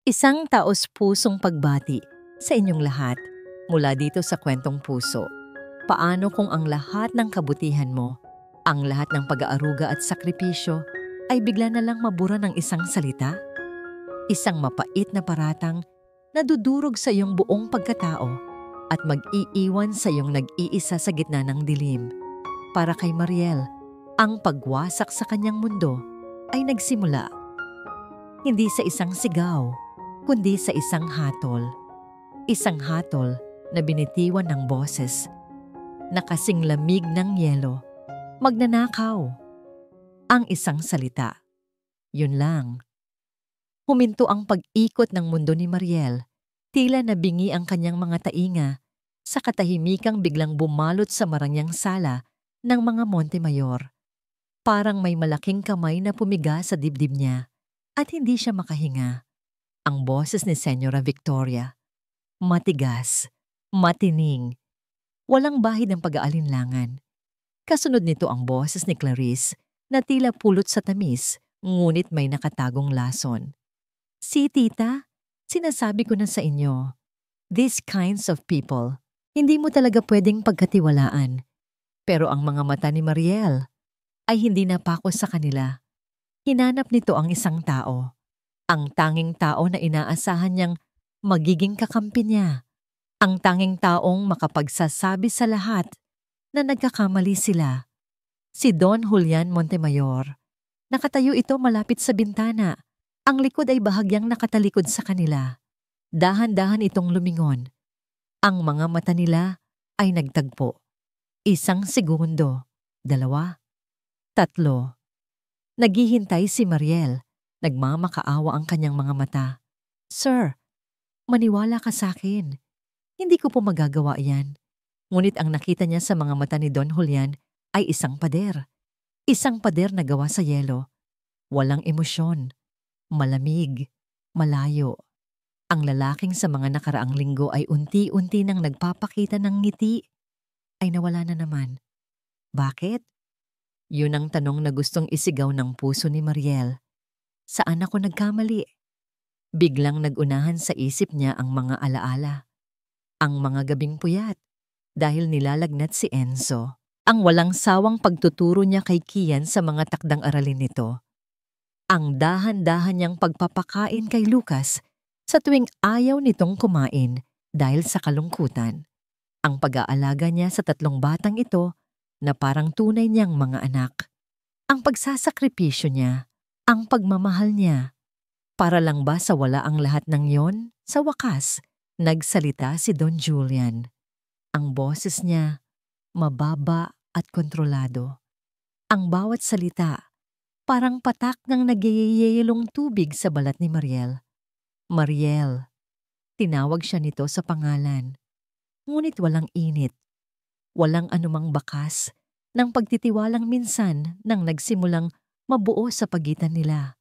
Isang taos-pusong pagbati sa inyong lahat mula dito sa Kwentong Puso. Paano kung ang lahat ng kabutihan mo, ang lahat ng pag-aaruga at sakripisyo ay bigla na lang mabura ng isang salita? Isang mapait na paratang na dudurog sa iyong buong pagkatao at mag-iiwan sa iyong nag-iisa sa gitna ng dilim. Para kay Mariel, ang pagwasak sa kanyang mundo ay nagsimula hindi sa isang sigaw, kundi sa isang hatol. Isang hatol na binitiwan ng boses, na kasing lamig ng yelo, magnanakaw. Ang isang salita. Yun lang. Huminto ang pag-ikot ng mundo ni Mariel, tila nabingi ang kanyang mga tainga sa katahimikang biglang bumalot sa marangyang sala ng mga Montemayor. Parang may malaking kamay na pumiga sa dibdib niya at hindi siya makahinga. Ang boses ni Senyora Victoria, matigas, matining, walang bahid ng pag-aalinlangan. Kasunod nito ang boses ni Clarice na tila pulot sa tamis, ngunit may nakatagong lason. Si tita, sinasabi ko na sa inyo, these kinds of people, hindi mo talaga pwedeng pagkatiwalaan. Pero ang mga mata ni Mariel ay hindi napako sa kanila. Hinanap nito ang isang tao. Ang tanging tao na inaasahan niyang magiging kakampi niya. Ang tanging taong makapagsasabi sa lahat na nagkakamali sila. Si Don Julian Montemayor. Nakatayo ito malapit sa bintana. Ang likod ay bahagyang nakatalikod sa kanila. Dahan-dahan itong lumingon. Ang mga mata nila ay nagtagpo. Isang segundo, 2, 3. Naghihintay si Mariel. Nagmamakaawa ang kanyang mga mata. Sir, maniwala ka sa akin. Hindi ko po magagawa yan. Ngunit ang nakita niya sa mga mata ni Don Julian ay isang pader. Isang pader na gawa sa yelo. Walang emosyon. Malamig. Malayo. Ang lalaking sa mga nakaraang linggo ay unti-unti nang nagpapakita ng ngiti ay nawala na naman. Bakit? Yun ang tanong na gustong isigaw ng puso ni Mariel. Saan ako nagkamali? Biglang nagunahan sa isip niya ang mga alaala. Ang mga gabing puyat dahil nilalagnat si Enzo. Ang walang sawang pagtuturo niya kay Kian sa mga takdang aralin nito. Ang dahan-dahan niyang pagpapakain kay Lucas sa tuwing ayaw nitong kumain dahil sa kalungkutan. Ang pag-aalaga niya sa 3 batang ito na parang tunay niyang mga anak. Ang pagsasakripisyo niya. Ang pagmamahal niya. Para lang ba sa wala ang lahat ng yon? Sa wakas, nagsalita si Don Julian. Ang boses niya, mababa at kontrolado. Ang bawat salita, parang patak ng nagyayayelong tubig sa balat ni Mariel. Mariel. Tinawag siya nito sa pangalan. Ngunit walang init. Walang anumang bakas ng pagtitiwalang minsan nang nagsimulang mabuo sa pagitan nila.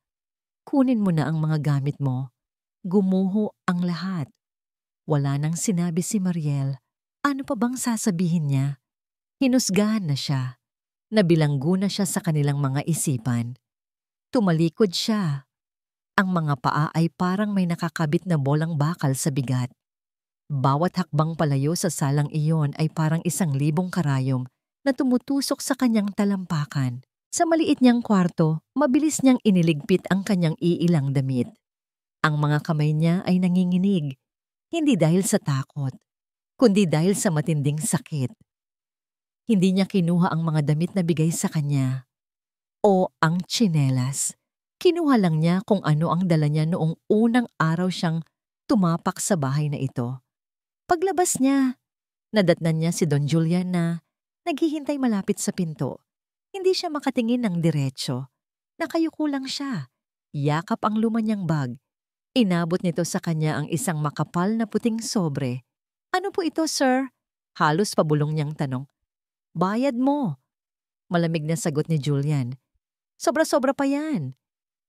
Kunin mo na ang mga gamit mo. Gumuho ang lahat. Wala nang sinabi si Mariel. Ano pa bang sasabihin niya? Hinusgahan na siya. Nabilanggo na siya sa kanilang mga isipan. Tumalikod siya. Ang mga paa ay parang may nakakabit na bolang bakal sa bigat. Bawat hakbang palayo sa salang iyon ay parang 1,000 karayom na tumutusok sa kanyang talampakan. Sa maliit niyang kwarto, mabilis niyang iniligpit ang kanyang iilang damit. Ang mga kamay niya ay nanginginig, hindi dahil sa takot, kundi dahil sa matinding sakit. Hindi niya kinuha ang mga damit na bigay sa kanya o ang tsinelas. Kinuha lang niya kung ano ang dala niya noong unang araw siyang tumapak sa bahay na ito. Paglabas niya, nadatnan niya si Don Julian na naghihintay malapit sa pinto. Hindi siya makatingin ng diretso. Nakayuko lang siya. Yakap ang lumanyang bag. Inabot nito sa kanya ang isang makapal na puting sobre. Ano po ito, sir? Halos pabulong niyang tanong. Bayad mo. Malamig na sagot ni Julian. Sobra-sobra pa yan.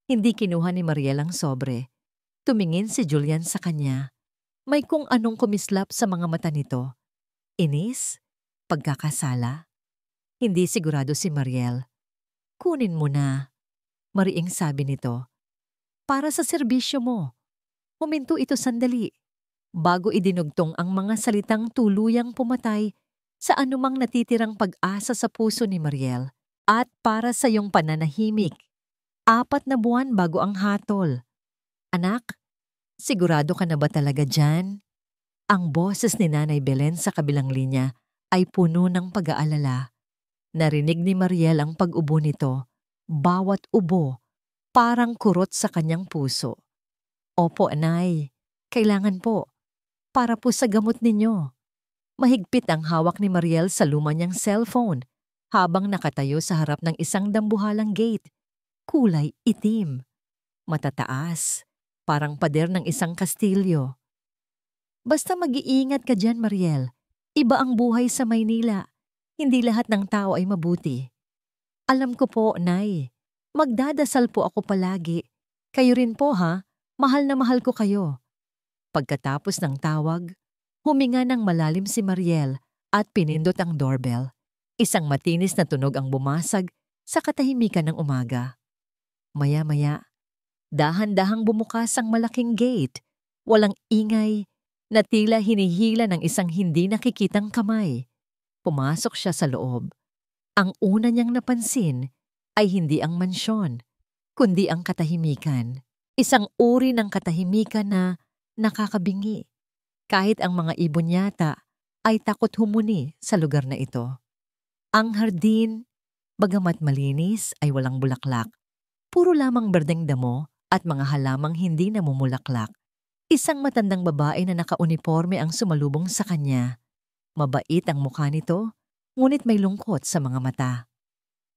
Hindi kinuha ni Mariel ang sobre. Tumingin si Julian sa kanya. May kung anong kumislap sa mga mata nito. Inis? Pagkakasala? Hindi sigurado si Mariel. Kunin mo na. Mariing sabi nito. Para sa serbisyo mo. Huminto ito sandali bago idinugtong ang mga salitang tuluyang pumatay sa anumang natitirang pag-asa sa puso ni Mariel at para sa iyong pananahimik. 4 na buwan bago ang hatol. Anak, sigurado ka na ba talaga dyan? Ang boses ni Nanay Belen sa kabilang linya ay puno ng pag-aalala. Narinig ni Mariel ang pag-ubo nito. Bawat ubo, parang kurot sa kanyang puso. Opo, Anay. Kailangan po. Para po sa gamot ninyo. Mahigpit ang hawak ni Mariel sa luma niyang cellphone habang nakatayo sa harap ng isang dambuhalang gate. Kulay itim. Matataas. Parang pader ng isang kastilyo. Basta mag-iingat ka dyan, Mariel. Iba ang buhay sa Maynila. Hindi lahat ng tao ay mabuti. Alam ko po, Nay. Magdadasal po ako palagi. Kayo rin po, ha? Mahal na mahal ko kayo. Pagkatapos ng tawag, huminga ng malalim si Mariel at pinindot ang doorbell. Isang matinis na tunog ang bumasag sa katahimikan ng umaga. Maya-maya, dahan-dahang bumukas ang malaking gate. Walang ingay, na tila hinihila ng isang hindi nakikitang kamay. Pumasok siya sa loob. Ang una niyang napansin ay hindi ang mansyon, kundi ang katahimikan. Isang uri ng katahimikan na nakakabingi. Kahit ang mga ibon yata ay takot humuni sa lugar na ito. Ang hardin, bagamat malinis, ay walang bulaklak. Puro lamang berdeng damo at mga halamang hindi namumulaklak. Isang matandang babae na nakauniforme ang sumalubong sa kanya. Mabait ang mukha nito, ngunit may lungkot sa mga mata.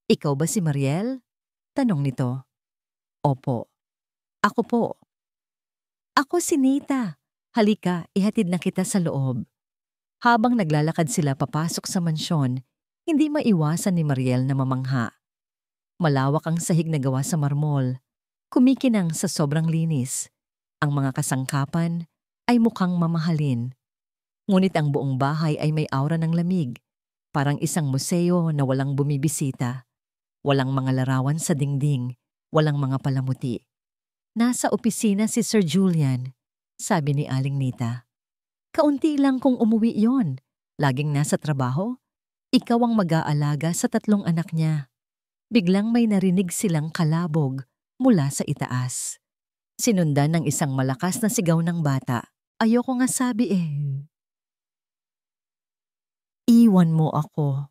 Ikaw ba si Mariel? Tanong nito. Opo. Ako po. Ako si Nita. Halika, ihatid na kita sa loob. Habang naglalakad sila papasok sa mansyon, hindi maiwasan ni Mariel na mamangha. Malawak ang sahig na gawa sa marmol, kumikinang sa sobrang linis. Ang mga kasangkapan ay mukhang mamahalin. Ngunit ang buong bahay ay may aura ng lamig, parang isang museo na walang bumibisita. Walang mga larawan sa dingding, walang mga palamuti. Nasa opisina si Sir Julian, sabi ni Aling Nita. Kaunti lang kung umuwi yon. Laging nasa trabaho. Ikaw ang mag-aalaga sa 3 anak niya. Biglang may narinig silang kalabog mula sa itaas. Sinundan ng isang malakas na sigaw ng bata. Ayoko nga sabi eh. Iwan mo ako.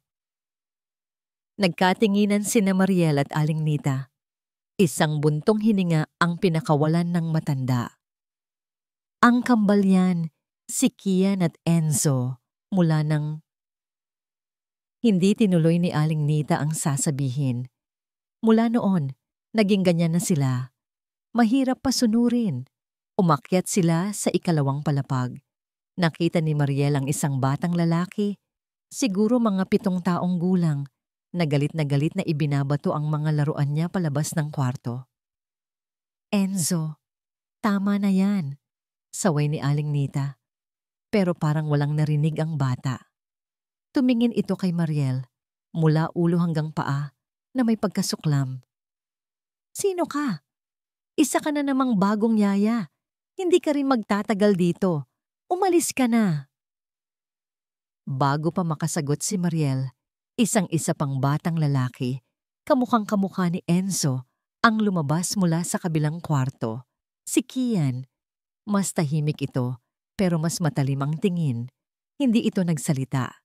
Nagkatinginan sina Mariel at Aling Nita. Isang buntong hininga ang pinakawalan ng matanda. Ang kambal yan, si Kian at Enzo, mula ng... Hindi tinuloy ni Aling Nita ang sasabihin. Mula noon, naging ganyan na sila. Mahirap pasunurin. Umakyat sila sa 2 palapag. Nakita ni Mariel ang isang batang lalaki, siguro mga 7 taong gulang, na galit na ibinabato ang mga laruan niya palabas ng kwarto. Enzo, tama na yan, saway ni Aling Nita. Pero parang walang narinig ang bata. Tumingin ito kay Mariel, mula ulo hanggang paa, na may pagkasuklam. Sino ka? Isa ka na namang bagong yaya. Hindi ka rin magtatagal dito. Umalis ka na. Bago pa makasagot si Mariel, isang-isa pang batang lalaki, kamukhang-kamukha ni Enzo, ang lumabas mula sa kabilang kwarto. Si Kian. Mas tahimik ito, pero mas matalim ang tingin. Hindi ito nagsalita.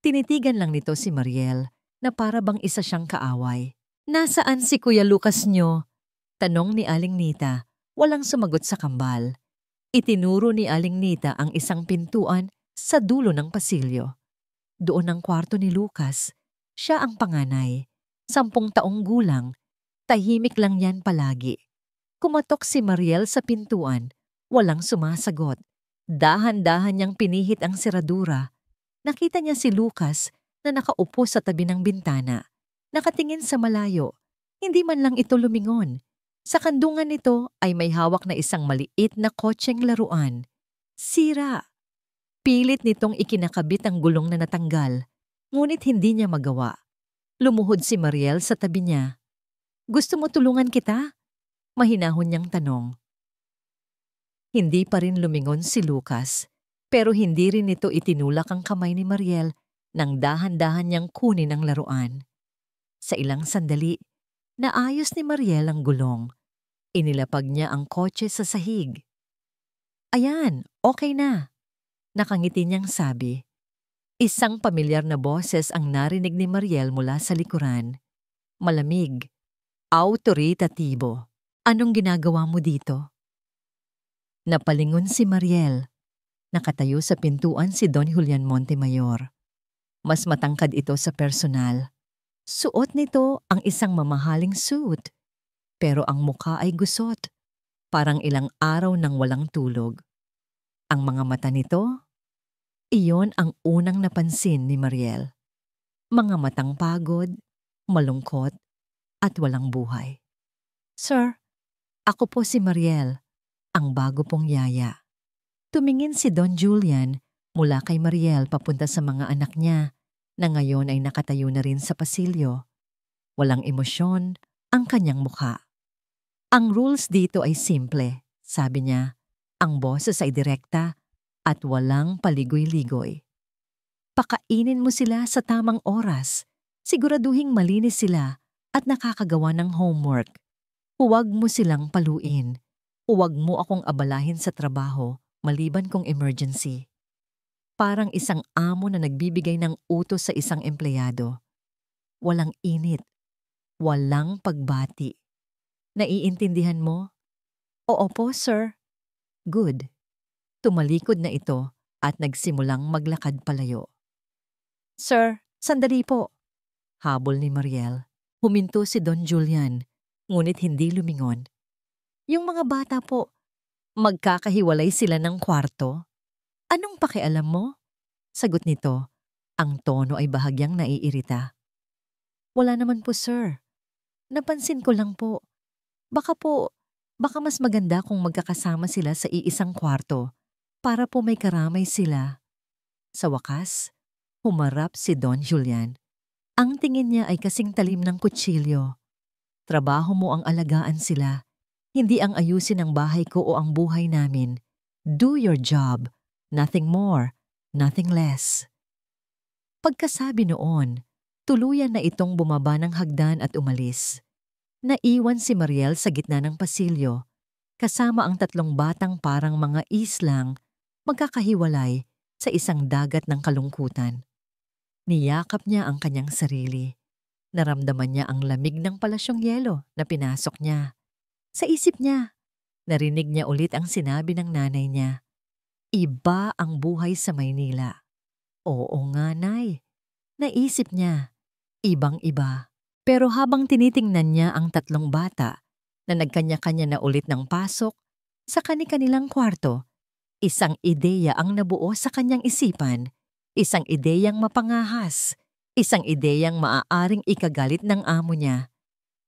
Tinitigan lang nito si Mariel na para bang isa siyang kaaway. Nasaan si Kuya Lucas nyo? Tanong ni Aling Nita, walang sumagot sa kambal. Itinuro ni Aling Nita ang isang pintuan sa dulo ng pasilyo. Doon ang kwarto ni Lucas. Siya ang panganay. 10 taong gulang. Tahimik lang yan palagi. Kumatok si Mariel sa pintuan. Walang sumasagot. Dahan-dahan niyang pinihit ang seradura. Nakita niya si Lucas na nakaupo sa tabi ng bintana. Nakatingin sa malayo. Hindi man lang ito lumingon. Sa kandungan nito ay may hawak na isang maliit na kotseng laruan. Sira. Pilit nitong ikinakabit ang gulong na natanggal, ngunit hindi niya magawa. Lumuhod si Mariel sa tabi niya. Gusto mo tulungan kita? Mahinahon niyang tanong. Hindi pa rin lumingon si Lucas, pero hindi rin ito itinulak ang kamay ni Mariel nang dahan-dahan niyang kunin ang laruan. Sa ilang sandali, naayos ni Mariel ang gulong. Inilapag niya ang kotse sa sahig. Ayan, okay na. Nakangiti niyang sabi. Isang pamilyar na boses ang narinig ni Mariel mula sa likuran. Malamig, awtoritatibo. Anong ginagawa mo dito? Napalingon si Mariel. Nakatayo sa pintuan si Don Julian Montemayor. Mas matangkad ito sa personal. Suot nito ang isang mamahaling suit. Pero ang mukha ay gusot. Parang ilang araw nang walang tulog. Ang mga mata nito, iyon ang unang napansin ni Mariel. Mga matang pagod, malungkot, at walang buhay. Sir, ako po si Mariel, ang bago pong yaya. Tumingin si Don Julian mula kay Mariel papunta sa mga anak niya na ngayon ay nakatayo na rin sa pasilyo. Walang emosyon ang kanyang mukha. Ang rules dito ay simple, sabi niya. Ang boses ay direkta at walang paligoy-ligoy. Pakainin mo sila sa tamang oras. Siguraduhing malinis sila at nakakagawa ng homework. Huwag mo silang paluin. Huwag mo akong abalahin sa trabaho maliban kung emergency. Parang isang amo na nagbibigay ng utos sa isang empleyado. Walang init. Walang pagbati. Naiintindihan mo? Oo po, sir. Good. Tumalikod na ito at nagsimulang maglakad palayo. Sir, sandali po. Habol ni Mariel. Huminto si Don Julian, ngunit hindi lumingon. Yung mga bata po, magkakahiwalay sila ng kwarto. Anong pakialam mo? Sagot nito. Ang tono ay bahagyang naiirita. Wala naman po, sir. Napansin ko lang po. Baka mas maganda kung magkakasama sila sa iisang kwarto para po may karamay sila. Sa wakas, humarap si Don Julian. Ang tingin niya ay kasing talim ng kutsilyo. Trabaho mo ang alagaan sila, hindi ang ayusin ang bahay ko o ang buhay namin. Do your job, nothing more, nothing less. Pagkasabi noon, tuluyan na itong bumaba ng hagdan at umalis. Naiwan si Mariel sa gitna ng pasilyo, kasama ang tatlong batang parang mga islang magkakahiwalay sa isang dagat ng kalungkutan. Niyakap niya ang kanyang sarili. Naramdaman niya ang lamig ng palasyong yelo na pinasok niya. Sa isip niya, narinig niya ulit ang sinabi ng nanay niya. Iba ang buhay sa Maynila. Oo nga, Nay. Naisip niya, ibang-iba. Pero habang tinitingnan niya ang tatlong bata na nagkanya-kanya na ulit ng pasok sa kani-kanilang kwarto, isang ideya ang nabuo sa kanyang isipan. Isang ideyang mapangahas, isang ideyang maaaring ikagalit ng amo niya.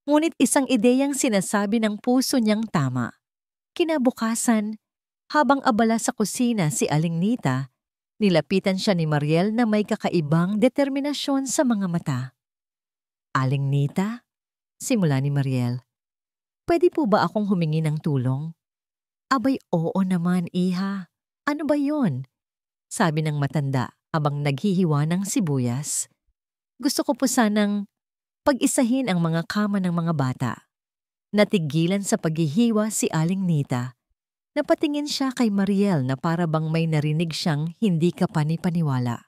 Ngunit isang ideyang sinasabi ng puso niyang tama. Kinabukasan, habang abala sa kusina si Aling Nita, nilapitan siya ni Mariel na may kakaibang determinasyon sa mga mata. Aling Nita? Simula ni Mariel. Pwede po ba akong humingi ng tulong? Abay, oo naman, iha. Ano ba yon? Sabi ng matanda habang naghihiwa ng sibuyas. Gusto ko po sanang pag-isahin ang mga kama ng mga bata. Natigilan sa paghihiwa si Aling Nita. Napatingin siya kay Mariel na para bang may narinig siyang hindi kapani-paniwala.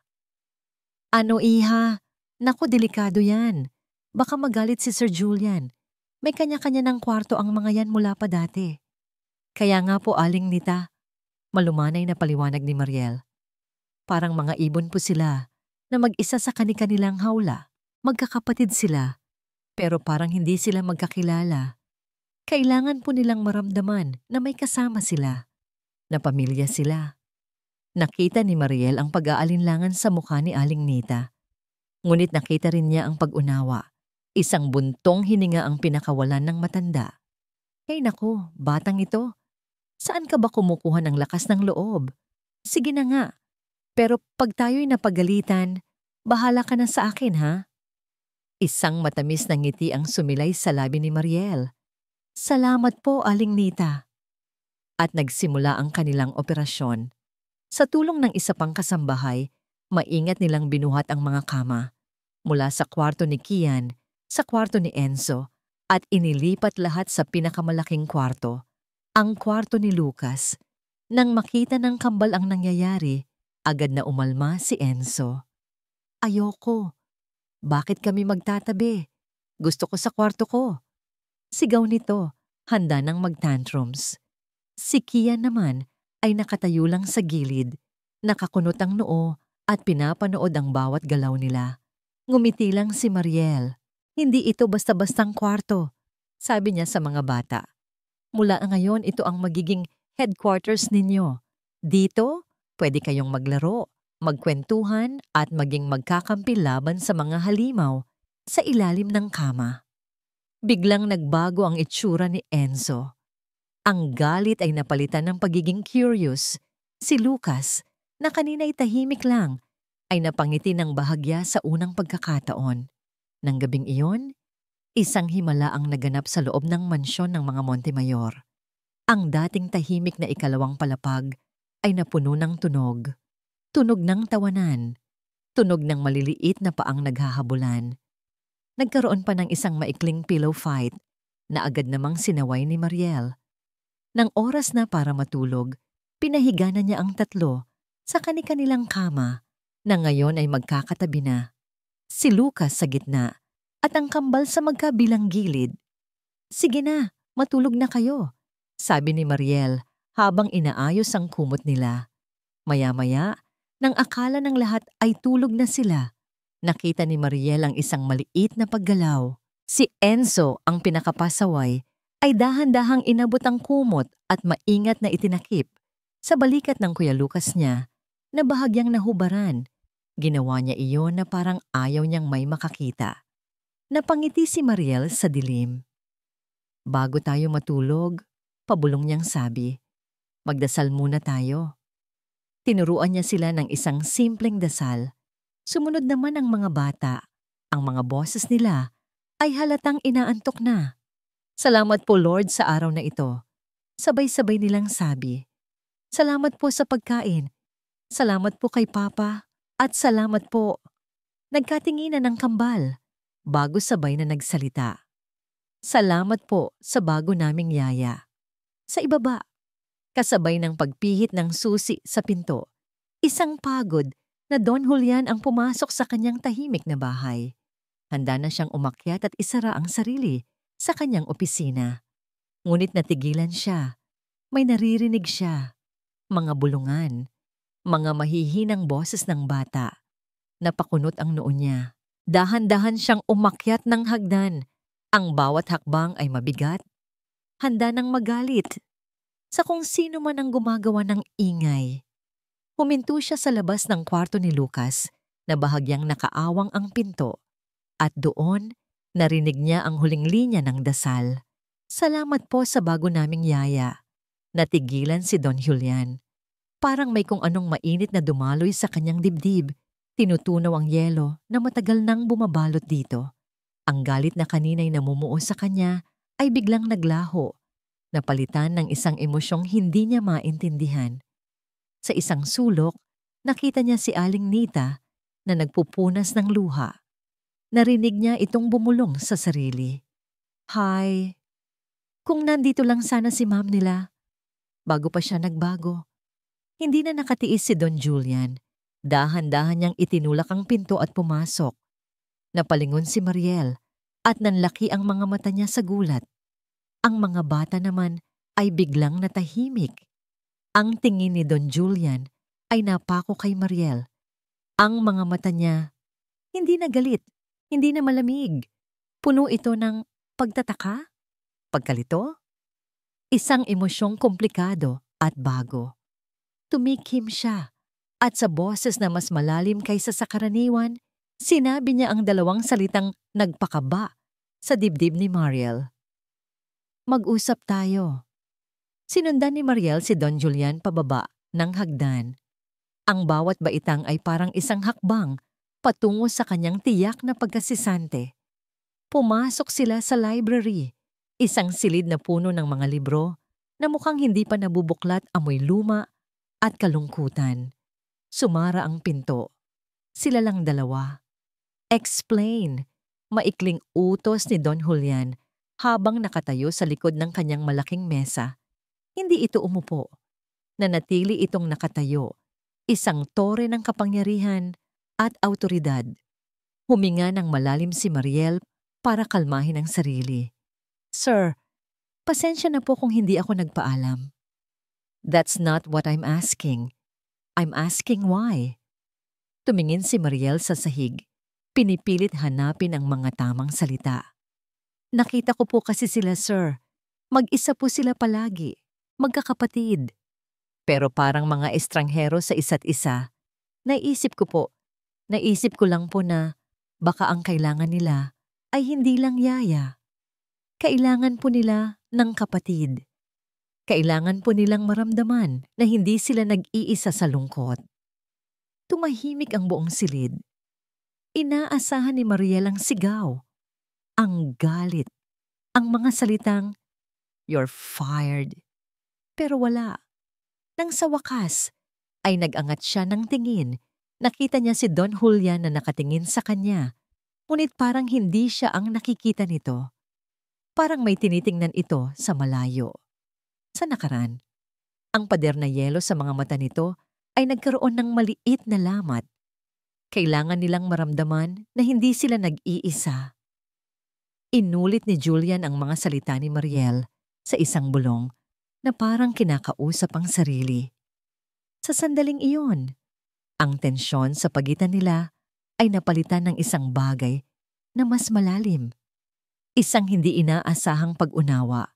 Ano, iha? Naku, delikado yan. Baka magalit si Sir Julian. May kanya-kanya ng kwarto ang mga yan mula pa dati. Kaya nga po, Aling Nita, malumanay na paliwanag ni Mariel. Parang mga ibon po sila na mag-isa sa kani-kanilang hawla. Magkakapatid sila, pero parang hindi sila magkakilala. Kailangan po nilang maramdaman na may kasama sila, na pamilya sila. Nakita ni Mariel ang pag-aalinlangan sa mukha ni Aling Nita. Ngunit nakita rin niya ang pag-unawa. Isang buntong hininga ang pinakawalan ng matanda. Hey naku, batang ito. Saan ka ba kumukuha ng lakas ng loob? Sige na nga. Pero pag tayo'y napagalitan, bahala ka na sa akin, ha? Isang matamis na ngiti ang sumilay sa labi ni Mariel. Salamat po, Aling Nita. at nagsimula ang kanilang operasyon. Sa tulong ng isa pang kasambahay, maingat nilang binuhat ang mga kama mula sa kwarto ni Kian sa kwarto ni Enzo at inilipat lahat sa pinakamalaking kwarto, ang kwarto ni Lucas. Nang makita ng kambal ang nangyayari, agad na umalma si Enzo. "Ayoko. Bakit kami magtatabi? Gusto ko sa kwarto ko." Sigaw nito, handa nang mag-tantrums. Si Kian naman ay nakatayo lang sa gilid, nakakunot ang noo at pinapanood ang bawat galaw nila. Ngumiti lang si Mariel. "Hindi ito basta-bastang kwarto," sabi niya sa mga bata. "Mula ngayon ito ang magiging headquarters ninyo. Dito, pwede kayong maglaro, magkwentuhan at maging magkakampi laban sa mga halimaw sa ilalim ng kama." Biglang nagbago ang itsura ni Enzo. Ang galit ay napalitan ng pagiging curious. Si Lucas, na kanina'y tahimik lang, ay napangiti ng bahagya sa unang pagkakataon. Nang gabing iyon, isang himala ang naganap sa loob ng mansyon ng mga Montemayor. Ang dating tahimik na ikalawang palapag ay napuno ng tunog. Tunog ng tawanan. Tunog ng maliliit na paang naghahabulan. Nagkaroon pa ng isang maikling pillow fight na agad namang sinaway ni Mariel. Nang oras na para matulog, pinahiga na niya ang tatlo sa kani-kanilang kama na ngayon ay magkakatabi na. Si Lucas sa gitna at ang kambal sa magkabilang gilid. "Sige na, matulog na kayo," sabi ni Mariel habang inaayos ang kumot nila. Maya-maya, nang akala ng lahat ay tulog na sila, nakita ni Mariel ang isang maliit na paggalaw. Si Enzo, ang pinakapasaway, ay dahan-dahang inabot ang kumot at maingat na itinakip sa balikat ng Kuya Lucas niya na bahagyang nahubaran. Ginawa niya iyon na parang ayaw niyang may makakita. Napangiti si Mariel sa dilim. "Bago tayo matulog," pabulong niyang sabi, "magdasal muna tayo." Tinuruan niya sila ng isang simpleng dasal. Sumunod naman ang mga bata. Ang mga boses nila ay halatang inaantok na. "Salamat po Lord sa araw na ito." Sabay-sabay nilang sabi. "Salamat po sa pagkain. Salamat po kay Papa. At salamat po." Nagkatinginan ng kambal bago sabay na nagsalita. "Salamat po sa bago naming yaya." Sa ibaba, kasabay ng pagpihit ng susi sa pinto, isang pagod na Don Julian ang pumasok sa kanyang tahimik na bahay. Handa na siyang umakyat at isara ang sarili sa kanyang opisina. Ngunit natigilan siya. May naririnig siya. Mga bulungan. Mga mahihinang boses ng bata. Napakunot ang noo niya. Dahan-dahan siyang umakyat ng hagdan. Ang bawat hakbang ay mabigat. Handa nang magalit sa kung sino man ang gumagawa ng ingay. Huminto siya sa labas ng kwarto ni Lucas na bahagyang nakaawang ang pinto. At doon, narinig niya ang huling linya ng dasal. "Salamat po sa bago naming yaya." Natigilan si Don Julian. Parang may kung anong mainit na dumaloy sa kanyang dibdib. Tinutunaw ang yelo na matagal nang bumabalot dito. Ang galit na kanina'y namumuo sa kanya ay biglang naglaho. Napalitan ng isang emosyong hindi niya maintindihan. Sa isang sulok, nakita niya si Aling Nita na nagpupunas ng luha. Narinig niya itong bumulong sa sarili. "Hi. Kung nandito lang sana si ma'am nila." Bago pa siya nagbago. Hindi na nakatiis si Don Julian. Dahan-dahan niyang itinulak ang pinto at pumasok. Napalingon si Mariel at nanlaki ang mga mata niya sa gulat. Ang mga bata naman ay biglang natahimik. Ang tingin ni Don Julian ay napako kay Mariel. Ang mga mata niya, hindi na galit, hindi na malamig. Puno ito ng pagtataka, pagkalito, isang emosyong komplikado at bago. Tumikim siya at sa boses na mas malalim kaysa sa karaniwan, sinabi niya ang dalawang salitang nagpakaba sa dibdib ni Mariel. "Mag-usap tayo." Sinundan ni Mariel si Don Julian pababa ng hagdan. Ang bawat baitang ay parang isang hakbang patungo sa kanyang tiyak na pagkasisante. Pumasok sila sa library, isang silid na puno ng mga libro, na mukhang hindi pa nabubuklat, amoy luma at kalungkutan. Sumara ang pinto. Sila lang dalawa. Explain, maikling utos ni Don Julian habang nakatayo sa likod ng kanyang malaking mesa. Hindi ito umupo. Nanatili itong nakatayo, isang tore ng kapangyarihan at awtoridad. Huminga ng malalim si Mariel para kalmahin ang sarili. Sir, pasensya na po kung hindi ako nagpaalam. That's not what I'm asking. I'm asking why. Tumingin si Mariel sa sahig. Pinipilit hanapin ang mga tamang salita. Nakita ko po kasi sila, sir. Mag-isa po sila palagi. Magkakapatid. Pero parang mga estranghero sa isa't isa. Naisip ko lang po na baka ang kailangan nila ay hindi lang yaya. Kailangan po nila ng kapatid. Kailangan po nilang maramdaman na hindi sila nag-iisa sa lungkot. Tumahimik ang buong silid. Inaasahan ni Mariel ang sigaw, ang galit, ang mga salitang, "You're fired." Pero wala. Nang sa wakas, ay nag-angat siya ng tingin. Nakita niya si Don Julian na nakatingin sa kanya, ngunit parang hindi siya ang nakikita nito. Parang may tinitingnan ito sa malayo. Sa nakaraan, ang pader na yelo sa mga mata nito ay nagkaroon ng maliit na lamat. Kailangan nilang maramdaman na hindi sila nag-iisa. Inulit ni Julian ang mga salita ni Mariel sa isang bulong na parang kinakausap ang sarili. Sa sandaling iyon, ang tensyon sa pagitan nila ay napalitan ng isang bagay na mas malalim. Isang hindi inaasahang pag-unawa.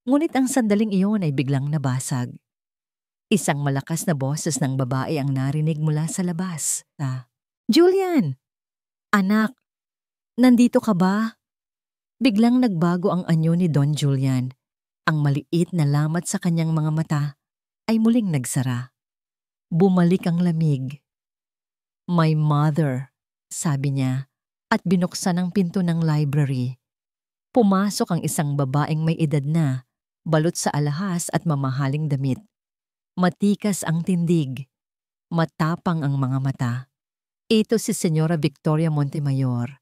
Ngunit ang sandaling iyon ay biglang nabasag. Isang malakas na boses ng babae ang narinig mula sa labas. Julian! Anak, nandito ka ba? Biglang nagbago ang anyo ni Don Julian. Ang maliit na lamat sa kanyang mga mata ay muling nagsara. Bumalik ang lamig. My mother, sabi niya, at binuksan ang pinto ng library. Pumasok ang isang babaeng may edad na, balot sa alahas at mamahaling damit. Matikas ang tindig. Matapang ang mga mata. Ito si Senyora Victoria Montemayor.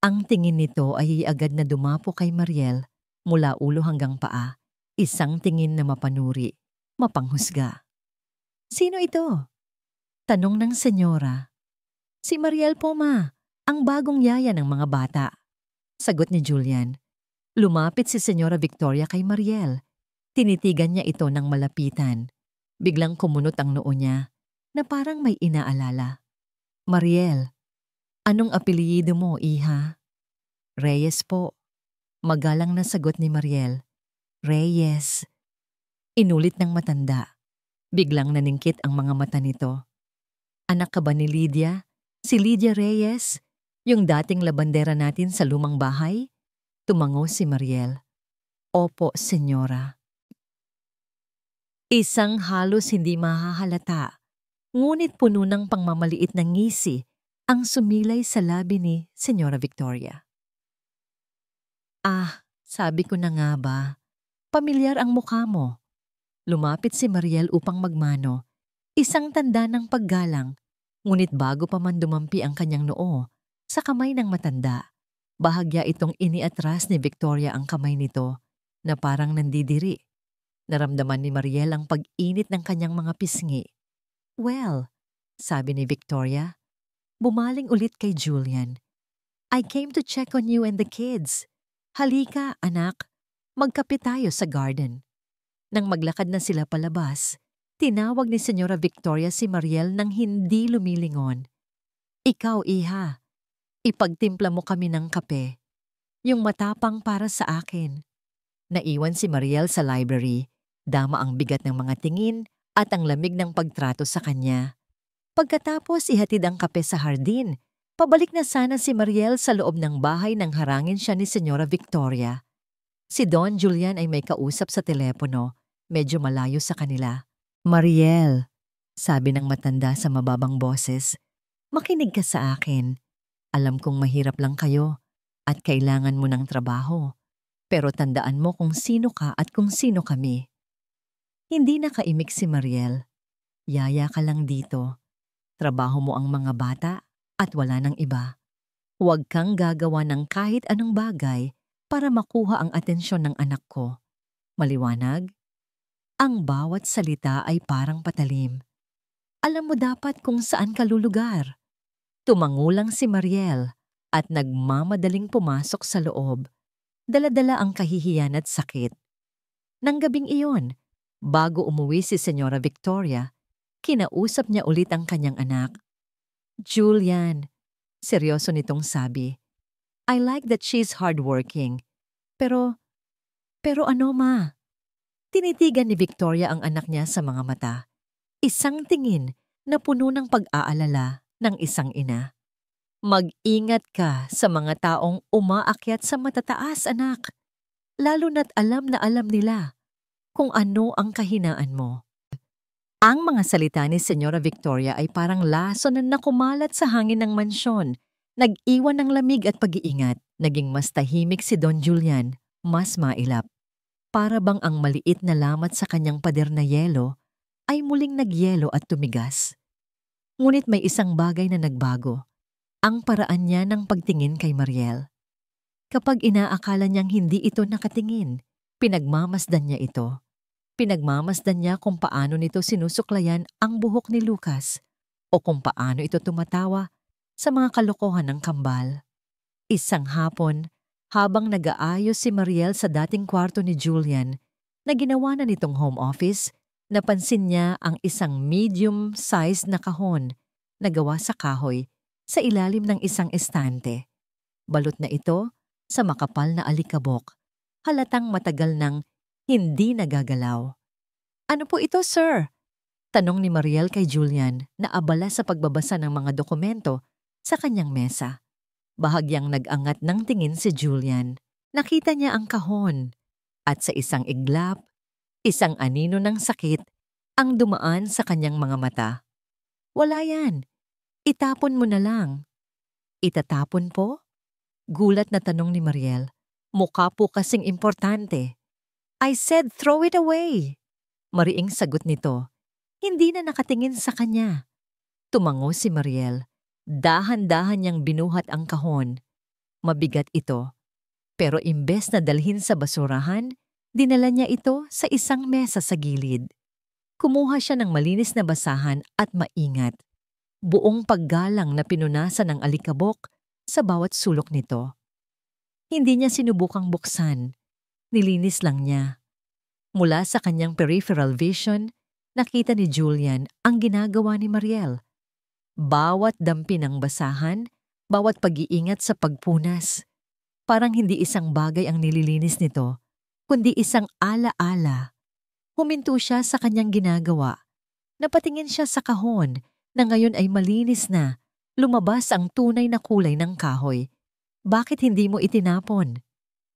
Ang tingin nito ay agad na dumapo kay Mariel mula ulo hanggang paa. Isang tingin na mapanuri, mapanghusga. Sino ito? Tanong ng senyora. Si Mariel po, ma, ang bagong yaya ng mga bata. Sagot ni Julian. Lumapit si Senyora Victoria kay Mariel. Tinitigan niya ito ng malapitan. Biglang kumunot ang noo niya na parang may inaalala. Mariel, anong apelyido mo, iha? Reyes po. Magalang na sagot ni Mariel. Reyes. Inulit ng matanda. Biglang naningkit ang mga mata nito. Anak ka ba ni Lydia? Si Lydia Reyes? Yung dating labandera natin sa lumang bahay? Tumango si Mariel. Opo, senyora. Isang halos hindi mahahalata, ngunit puno ng pangmamaliit na ngisi ang sumilay sa labi ni Senyora Victoria. Sabi ko na nga ba, pamilyar ang mukha mo. Lumapit si Mariel upang magmano, isang tanda ng paggalang, ngunit bago pa man dumampi ang kanyang noo sa kamay ng matanda, bahagya itong iniatras ni Victoria ang kamay nito na parang nandidiri. Naramdaman ni Mariel ang pag-init ng kanyang mga pisngi. Well, sabi ni Victoria, bumaling ulit kay Julian. I came to check on you and the kids. Halika, anak, magkape tayo sa garden. Nang maglakad na sila palabas, tinawag ni Senyora Victoria si Mariel nang hindi lumilingon. Ikaw, iha, ipagtimpla mo kami ng kape. Yung matapang para sa akin. Naiwan si Mariel sa library. Dama ang bigat ng mga tingin at ang lamig ng pagtrato sa kanya. Pagkatapos ihatid ang kape sa hardin, pabalik na sana si Mariel sa loob ng bahay nang harangin siya ni Senyora Victoria. Si Don Julian ay may kausap sa telepono, medyo malayo sa kanila. Mariel, sabi ng matanda sa mababang boses, makinig ka sa akin. Alam kong mahirap lang kayo at kailangan mo ng trabaho. Pero tandaan mo kung sino ka at kung sino kami. Hindi nakaimik si Mariel. Yaya ka lang dito. Trabaho mo ang mga bata at wala ng iba. Huwag kang gagawa ng kahit anong bagay para makuha ang atensyon ng anak ko. Maliwanag? Ang bawat salita ay parang patalim. Alam mo dapat kung saan ka lulugar. Tumangulang si Mariel at nagmamadaling pumasok sa loob. Dala-dala ang kahihiyan at sakit. Nang gabing iyon, bago umuwi si Senyora Victoria, kinausap niya ulit ang kanyang anak. Julian, seryoso nitong sabi, I like that she's hardworking. Pero ano ma? Tinitigan ni Victoria ang anak niya sa mga mata. Isang tingin na puno ng pag-aalala ng isang ina. Mag-ingat ka sa mga taong umaakyat sa matataas, anak. Lalo na't alam na alam nila kung ano ang kahinaan mo. Ang mga salita ni Senyora Victoria ay parang laso na nakumalat sa hangin ng mansyon. Nag-iwan ng lamig at pag-iingat. Naging mas tahimik si Don Julian, mas mailap. Para bang ang maliit na lamat sa kanyang pader na yelo ay muling nagyelo at tumigas. Ngunit may isang bagay na nagbago. Ang paraan niya ng pagtingin kay Mariel. Kapag inaakala niyang hindi ito nakatingin, pinagmamasdan niya ito. Pinagmamasdan niya kung paano nito sinusuklayan ang buhok ni Lucas o kung paano ito tumatawa sa mga kalokohan ng kambal. Isang hapon, habang nag-aayos si Mariel sa dating kwarto ni Julian na ginawa na nitong home office, napansin niya ang isang medium-sized na kahon na gawa sa kahoy sa ilalim ng isang estante. Balot na ito sa makapal na alikabok, halatang matagal nang hindi nagagalaw. Ano po ito, sir? Tanong ni Mariel kay Julian na abala sa pagbabasa ng mga dokumento sa kanyang mesa. Bahagyang nag-angat ng tingin si Julian. Nakita niya ang kahon at sa isang iglap, isang anino ng sakit ang dumaan sa kanyang mga mata. Wala yan. Itapon mo na lang. Itatapon po? Gulat na tanong ni Mariel. Mukha po kasing importante. I said throw it away. Mariing sagot nito. Hindi na nakatingin sa kanya. Tumango si Mariel. Dahan-dahan niyang binuhat ang kahon. Mabigat ito. Pero imbes na dalhin sa basurahan, dinala niya ito sa isang mesa sa gilid. Kumuha siya ng malinis na basahan at maingat. Buong paggalang na pinunasan ng alikabok sa bawat sulok nito. Hindi niya sinubukang buksan. Nilinis lang niya. Mula sa kanyang peripheral vision, nakita ni Julian ang ginagawa ni Mariel. Bawat dampi ng basahan, bawat pag-iingat sa pagpunas. Parang hindi isang bagay ang nililinis nito, kundi isang ala-ala. Huminto siya sa kanyang ginagawa. Napatingin siya sa kahon na ngayon ay malinis na. Lumabas ang tunay na kulay ng kahoy. Bakit hindi mo itinapon?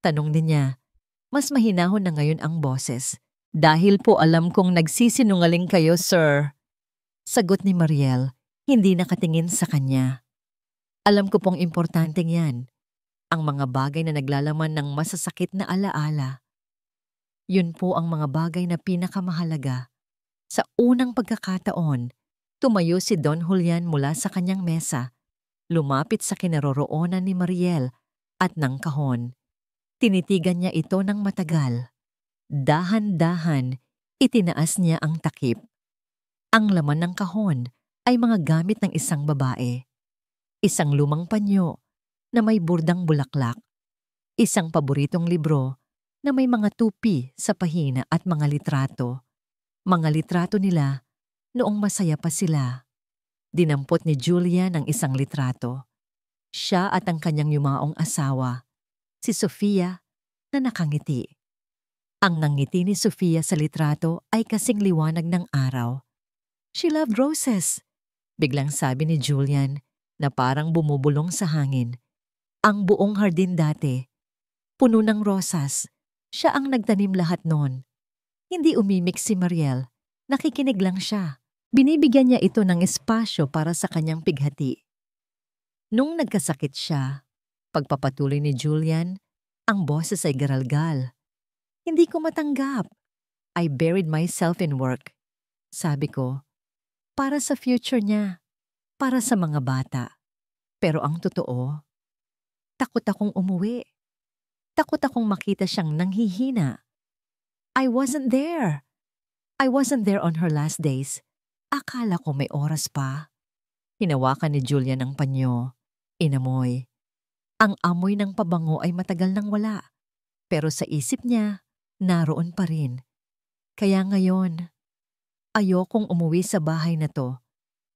Tanong niya. Mas mahinahon na ngayon ang boses. Dahil po alam kong nagsisinungaling kayo, sir. Sagot ni Mariel, hindi nakatingin sa kanya. Alam ko pong importanteng yan. Ang mga bagay na naglalaman ng masasakit na alaala. Yun po ang mga bagay na pinakamahalaga. Sa unang pagkakataon, tumayo si Don Julian mula sa kanyang mesa, lumapit sa kinaroroonan ni Mariel at ng kahon. Tinitigan niya ito ng matagal. Dahan-dahan, itinaas niya ang takip. Ang laman ng kahon ay mga gamit ng isang babae. Isang lumang panyo na may burdang bulaklak. Isang paboritong libro na may mga tupi sa pahina at mga litrato. Mga litrato nila noong masaya pa sila. Dinampot ni Julia ng isang litrato. Siya at ang kanyang yumaong asawa, si Sofia, na nakangiti. Ang nangiti ni Sofia sa litrato ay kasing liwanag ng araw. She loved roses, biglang sabi ni Julian na parang bumubulong sa hangin. Ang buong hardin dati, puno ng rosas, siya ang nagtanim lahat noon. Hindi umimik si Mariel, nakikinig lang siya. Binibigyan niya ito ng espasyo para sa kanyang pighati. Nung nagkasakit siya, pagpapatuloy ni Julian, ang boses ay garalgal. Hindi ko matanggap. I buried myself in work. Sabi ko, para sa future niya, para sa mga bata. Pero ang totoo, takot akong umuwi. Takot akong makita siyang nanghihina. I wasn't there. I wasn't there on her last days. Akala ko may oras pa. Hinawakan ni Julian ang panyo. Inamoy. Ang amoy ng pabango ay matagal nang wala. Pero sa isip niya, naroon pa rin. Kaya ngayon, ayokong umuwi sa bahay na to.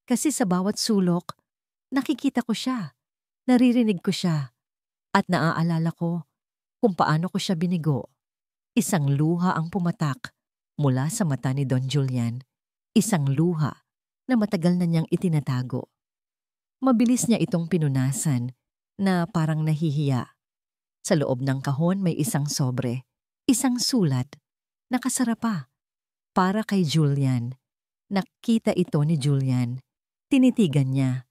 Kasi sa bawat sulok, nakikita ko siya. Naririnig ko siya. At naaalala ko kung paano ko siya binigo. Isang luha ang pumatak mula sa mata ni Don Julian. Isang luha na matagal na niyang itinatago. Mabilis niya itong pinunasan na parang nahihiya. Sa loob ng kahon may isang sobre, isang sulat, nakasara pa. Para kay Julian. Nakita ito ni Julian. Tinitigan niya.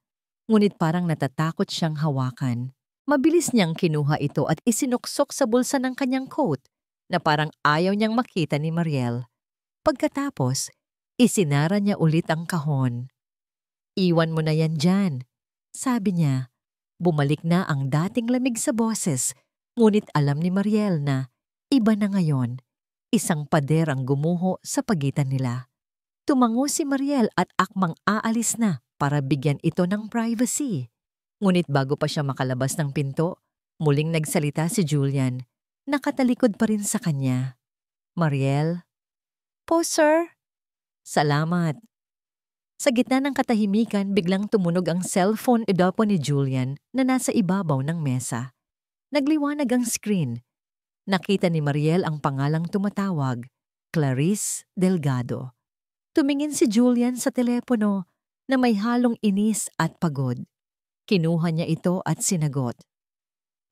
Ngunit parang natatakot siyang hawakan. Mabilis niyang kinuha ito at isinuksok sa bulsa ng kanyang coat na parang ayaw niyang makita ni Mariel. Pagkatapos, isinara niya ulit ang kahon. Iwan mo na yan dyan, sabi niya. Bumalik na ang dating lamig sa boses, ngunit alam ni Mariel na iba na ngayon. Isang pader ang gumuho sa pagitan nila. Tumango si Mariel at akmang aalis na para bigyan ito ng privacy. Ngunit bago pa siya makalabas ng pinto, muling nagsalita si Julian. Nakatalikod pa rin sa kanya. Mariel? Po, sir? Salamat. Sa gitna ng katahimikan, biglang tumunog ang cellphone idapo ni Julian na nasa ibabaw ng mesa. Nagliwanag ang screen. Nakita ni Mariel ang pangalang tumatawag, Clarice Delgado. Tumingin si Julian sa telepono na may halong inis at pagod. Kinuha niya ito at sinagot.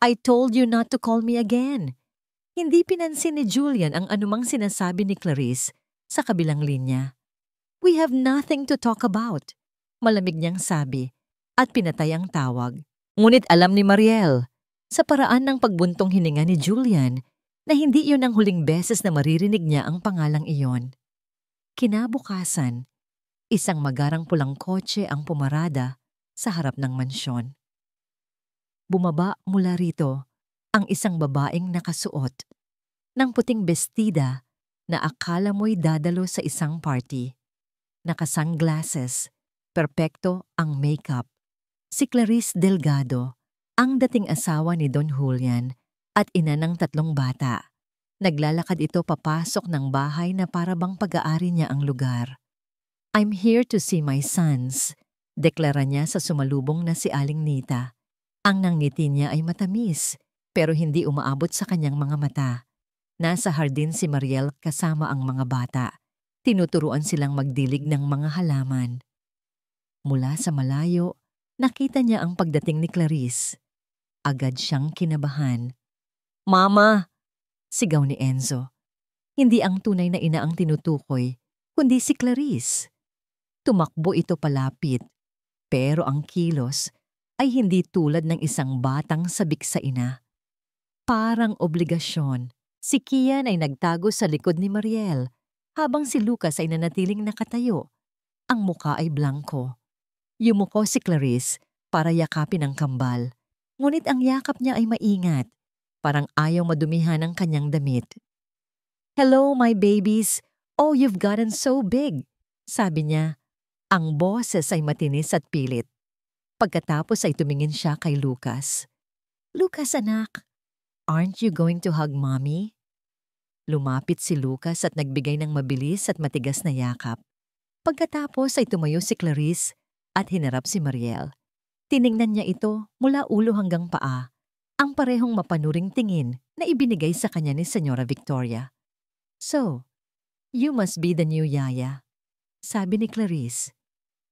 I told you not to call me again. Hindi pinansin ni Julian ang anumang sinasabi ni Clarice sa kabilang linya. We have nothing to talk about. Malamig niyang sabi at pinatay ang tawag. Ngunit alam ni Mariel, sa paraan ng pagbuntong hininga ni Julian, na hindi iyon ang huling beses na maririnig niya ang pangalang iyon. Kinabukasan, isang magarang pulang kotse ang pumarada sa harap ng mansyon. Bumaba mula rito ang isang babaeng nakasuot ng puting bestida na akala mo'y dadalo sa isang party. Nakasunglasses, perpekto ang makeup. Si Clarice Delgado, ang dating asawa ni Don Julian at ina ng 3 bata. Naglalakad ito papasok ng bahay na para bang pag-aari niya ang lugar. I'm here to see my sons, deklara niya sa sumalubong na si Aling Nita. Ang nangiti niya ay matamis, pero hindi umaabot sa kanyang mga mata. Nasa hardin si Mariel kasama ang mga bata. Tinuturuan silang magdilig ng mga halaman. Mula sa malayo, nakita niya ang pagdating ni Clarice. Agad siyang kinabahan. Mama! Sigaw ni Enzo. Hindi ang tunay na ina ang tinutukoy, kundi si Clarice. Tumakbo ito palapit, pero ang kilos ay hindi tulad ng isang batang sabik sa ina. Parang obligasyon, si Kian ay nagtago sa likod ni Mariel, habang si Lucas ay nanatiling nakatayo. Ang muka ay blanko. Yumuko si Clarice para yakapin ang kambal, ngunit ang yakap niya ay maingat, parang ayaw madumihan ang kanyang damit. Hello, my babies. Oh, you've gotten so big, sabi niya. Ang boses ay matinis at pilit. Pagkatapos ay tumingin siya kay Lucas. Lucas, anak, aren't you going to hug mommy? Lumapit si Lucas at nagbigay ng mabilis at matigas na yakap. Pagkatapos ay tumayo si Clarice at hinarap si Mariel. Tiningnan niya ito mula ulo hanggang paa, ang parehong mapanuring tingin na ibinigay sa kanya ni Senyora Victoria. So, you must be the new yaya, sabi ni Clarice.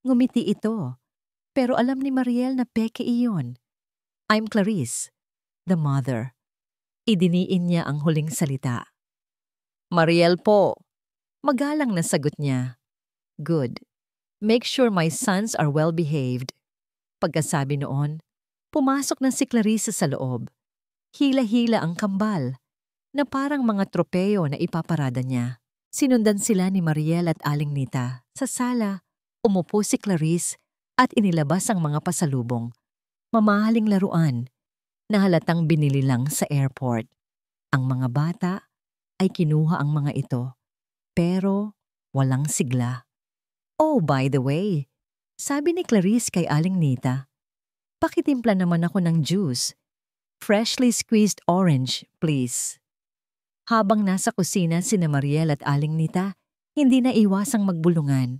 Ngumiti ito, pero alam ni Mariel na peke iyon. I'm Clarice, the mother. Idiniin niya ang huling salita. Mariel po. Magalang na sagot niya. Good. Make sure my sons are well behaved. Pagkasabi noon, pumasok na si Clarice sa loob. Hila-hila ang kambal, na parang mga tropeyo na ipaparada niya. Sinundan sila ni Mariel at Aling Nita. Sa sala, umupo si Clarice at inilabas ang mga pasalubong. Mamahaling laruan na halatang binili lang sa airport. Ang mga bata ay kinuha ang mga ito, pero walang sigla. Oh, by the way, sabi ni Clarice kay Aling Nita, pakitimpla naman ako ng juice. Freshly squeezed orange, please. Habang nasa kusina sina Mariel at Aling Nita, hindi na iwasang magbulungan.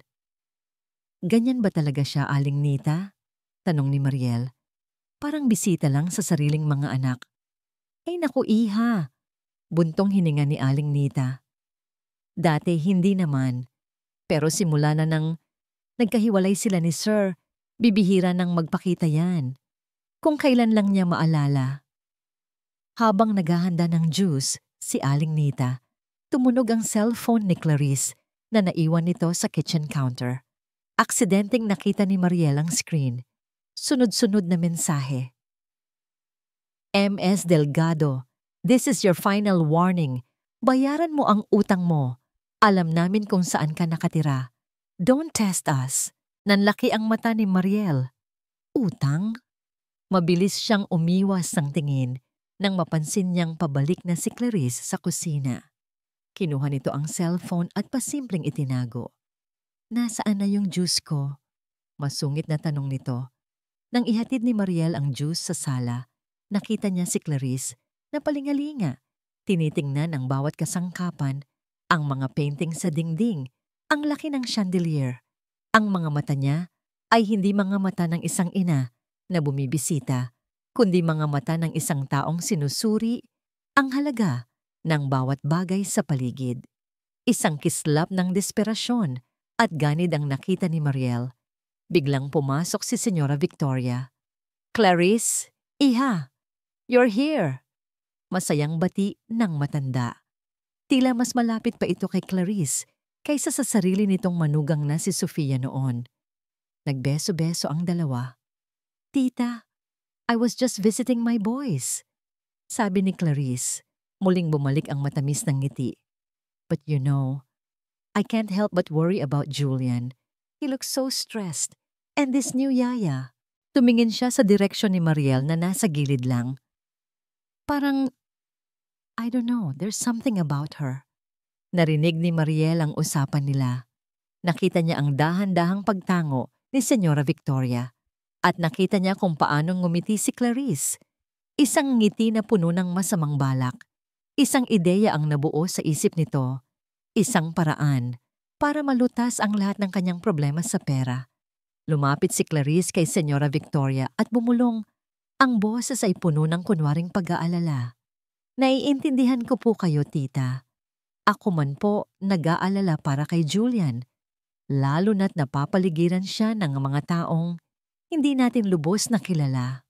Ganyan ba talaga siya, Aling Nita? Tanong ni Mariel. Parang bisita lang sa sariling mga anak. Ay naku, iha. Buntong hininga ni Aling Nita. Dati hindi naman. Pero simula na nang nagkahiwalay sila ni Sir, bibihira nang magpakita yan. Kung kailan lang niya maalala. Habang naghahanda ng juice, si Aling Nita, tumunog ang cellphone ni Clarice na naiwan nito sa kitchen counter. Aksidenteng nakita ni Mariel ang screen. Sunod-sunod na mensahe. MS Delgado, this is your final warning. Bayaran mo ang utang mo. Alam namin kung saan ka nakatira. Don't test us. Nanlaki ang mata ni Mariel. Utang? Mabilis siyang umiwas ng tingin nang mapansin niyang pabalik na si Clarice sa kusina. Kinuha nito ang cellphone at pasimpleng itinago. Nasaan na yung juice ko? Masungit na tanong nito. Nang ihatid ni Mariel ang juice sa sala, nakita niya si Clarice na palingalinga. Tinitingnan ang bawat kasangkapan, ang mga painting sa dingding, ang laki ng chandelier. Ang mga mata niya ay hindi mga mata ng isang ina na bumibisita, kundi mga mata ng isang taong sinusuri ang halaga ng bawat bagay sa paligid. Isang kislap ng desperasyon at ganid ang nakita ni Mariel. Biglang pumasok si Senyora Victoria. Clarice, iha, you're here. Masayang bati ng matanda. Tila mas malapit pa ito kay Clarice kaysa sa sarili nitong manugang na si Sofia noon. Nagbeso-beso ang dalawa. Tita, I was just visiting my boys. Sabi ni Clarice, muling bumalik ang matamis ng ngiti. But you know, I can't help but worry about Julian. He looks so stressed. And this new yaya. Tumingin siya sa direksyon ni Mariel na nasa gilid lang. Parang, I don't know, there's something about her. Narinig ni Mariel ang usapan nila. Nakita niya ang dahan-dahang pagtango ni Senyora Victoria. At nakita niya kung paanong ngumiti si Clarice. Isang ngiti na puno ng masamang balak. Isang ideya ang nabuo sa isip nito. Isang paraan para malutas ang lahat ng kanyang problema sa pera. Lumapit si Clarice kay Senyora Victoria at bumulong. Ang boses ay puno ng kunwaring pag-aalala. Naiintindihan ko po kayo, tita. Ako man po nag-aalala para kay Julian. Lalo na't napapaligiran siya ng mga taong hindi natin lubos na kilala.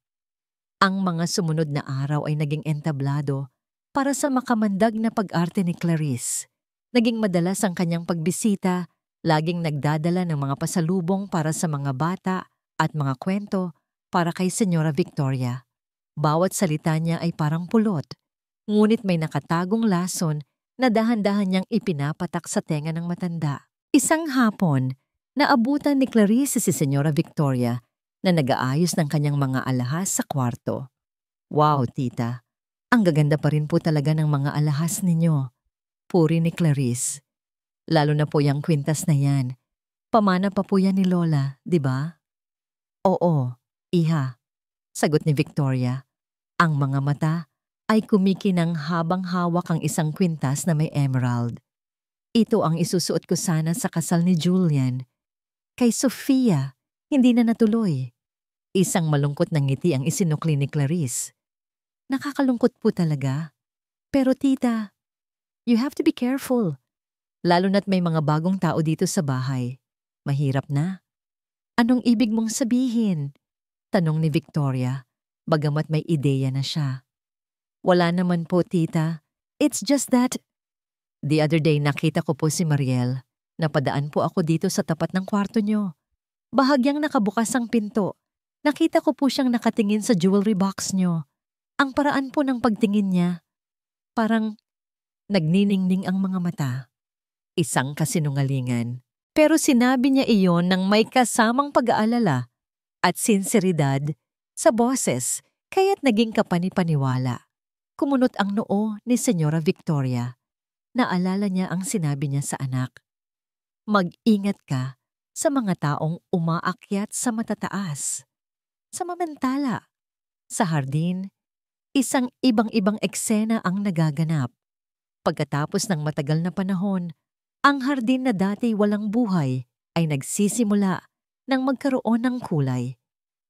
Ang mga sumunod na araw ay naging entablado para sa makamandag na pag-arte ni Clarice. Naging madalas ang kanyang pagbisita, laging nagdadala ng mga pasalubong para sa mga bata at mga kwento para kay Senyora Victoria. Bawat salita niya ay parang pulot, ngunit may nakatagong lason na dahan-dahan niyang ipinapatak sa tenga ng matanda. Isang hapon, naabutan ni Clarice si Senyora Victoria na nag-aayos ng kanyang mga alahas sa kwarto. Wow, tita. Ang gaganda pa rin po talaga ng mga alahas ninyo. Puri ni Clarice. Lalo na po yung kwintas na yan. Pamana pa po yan ni Lola, di ba? Oo, iha. Sagot ni Victoria. Ang mga mata ay kumikinang habang hawak ang isang kwintas na may emerald. Ito ang isusuot ko sana sa kasal ni Julian. Kay Sofia, hindi na natuloy. Isang malungkot na ngiti ang isinukli ni Clarice. Nakakalungkot po talaga. Pero tita, you have to be careful. Lalo na't may mga bagong tao dito sa bahay. Mahirap na. Anong ibig mong sabihin? Tanong ni Victoria, bagamat may ideya na siya. Wala naman po, tita. It's just that the other day nakita ko po si Mariel. Napadaan po ako dito sa tapat ng kwarto niyo. Bahagyang nakabukas ang pinto. Nakita ko po siyang nakatingin sa jewelry box niyo. Ang paraan po ng pagtingin niya, parang nagniningning ang mga mata. Isang kasinungalingan. Pero sinabi niya iyon ng may kasamang pag-aalala at sinseridad sa boses, kaya't naging kapanipaniwala. Kumunot ang noo ni Senyora Victoria. Naalala niya ang sinabi niya sa anak. Mag-ingat ka sa mga taong umaakyat sa matataas. Sa mamantala, sa hardin, isang ibang-ibang eksena ang nagaganap. Pagkatapos ng matagal na panahon, ang hardin na dati walang buhay ay nagsisimula nang magkaroon ng kulay.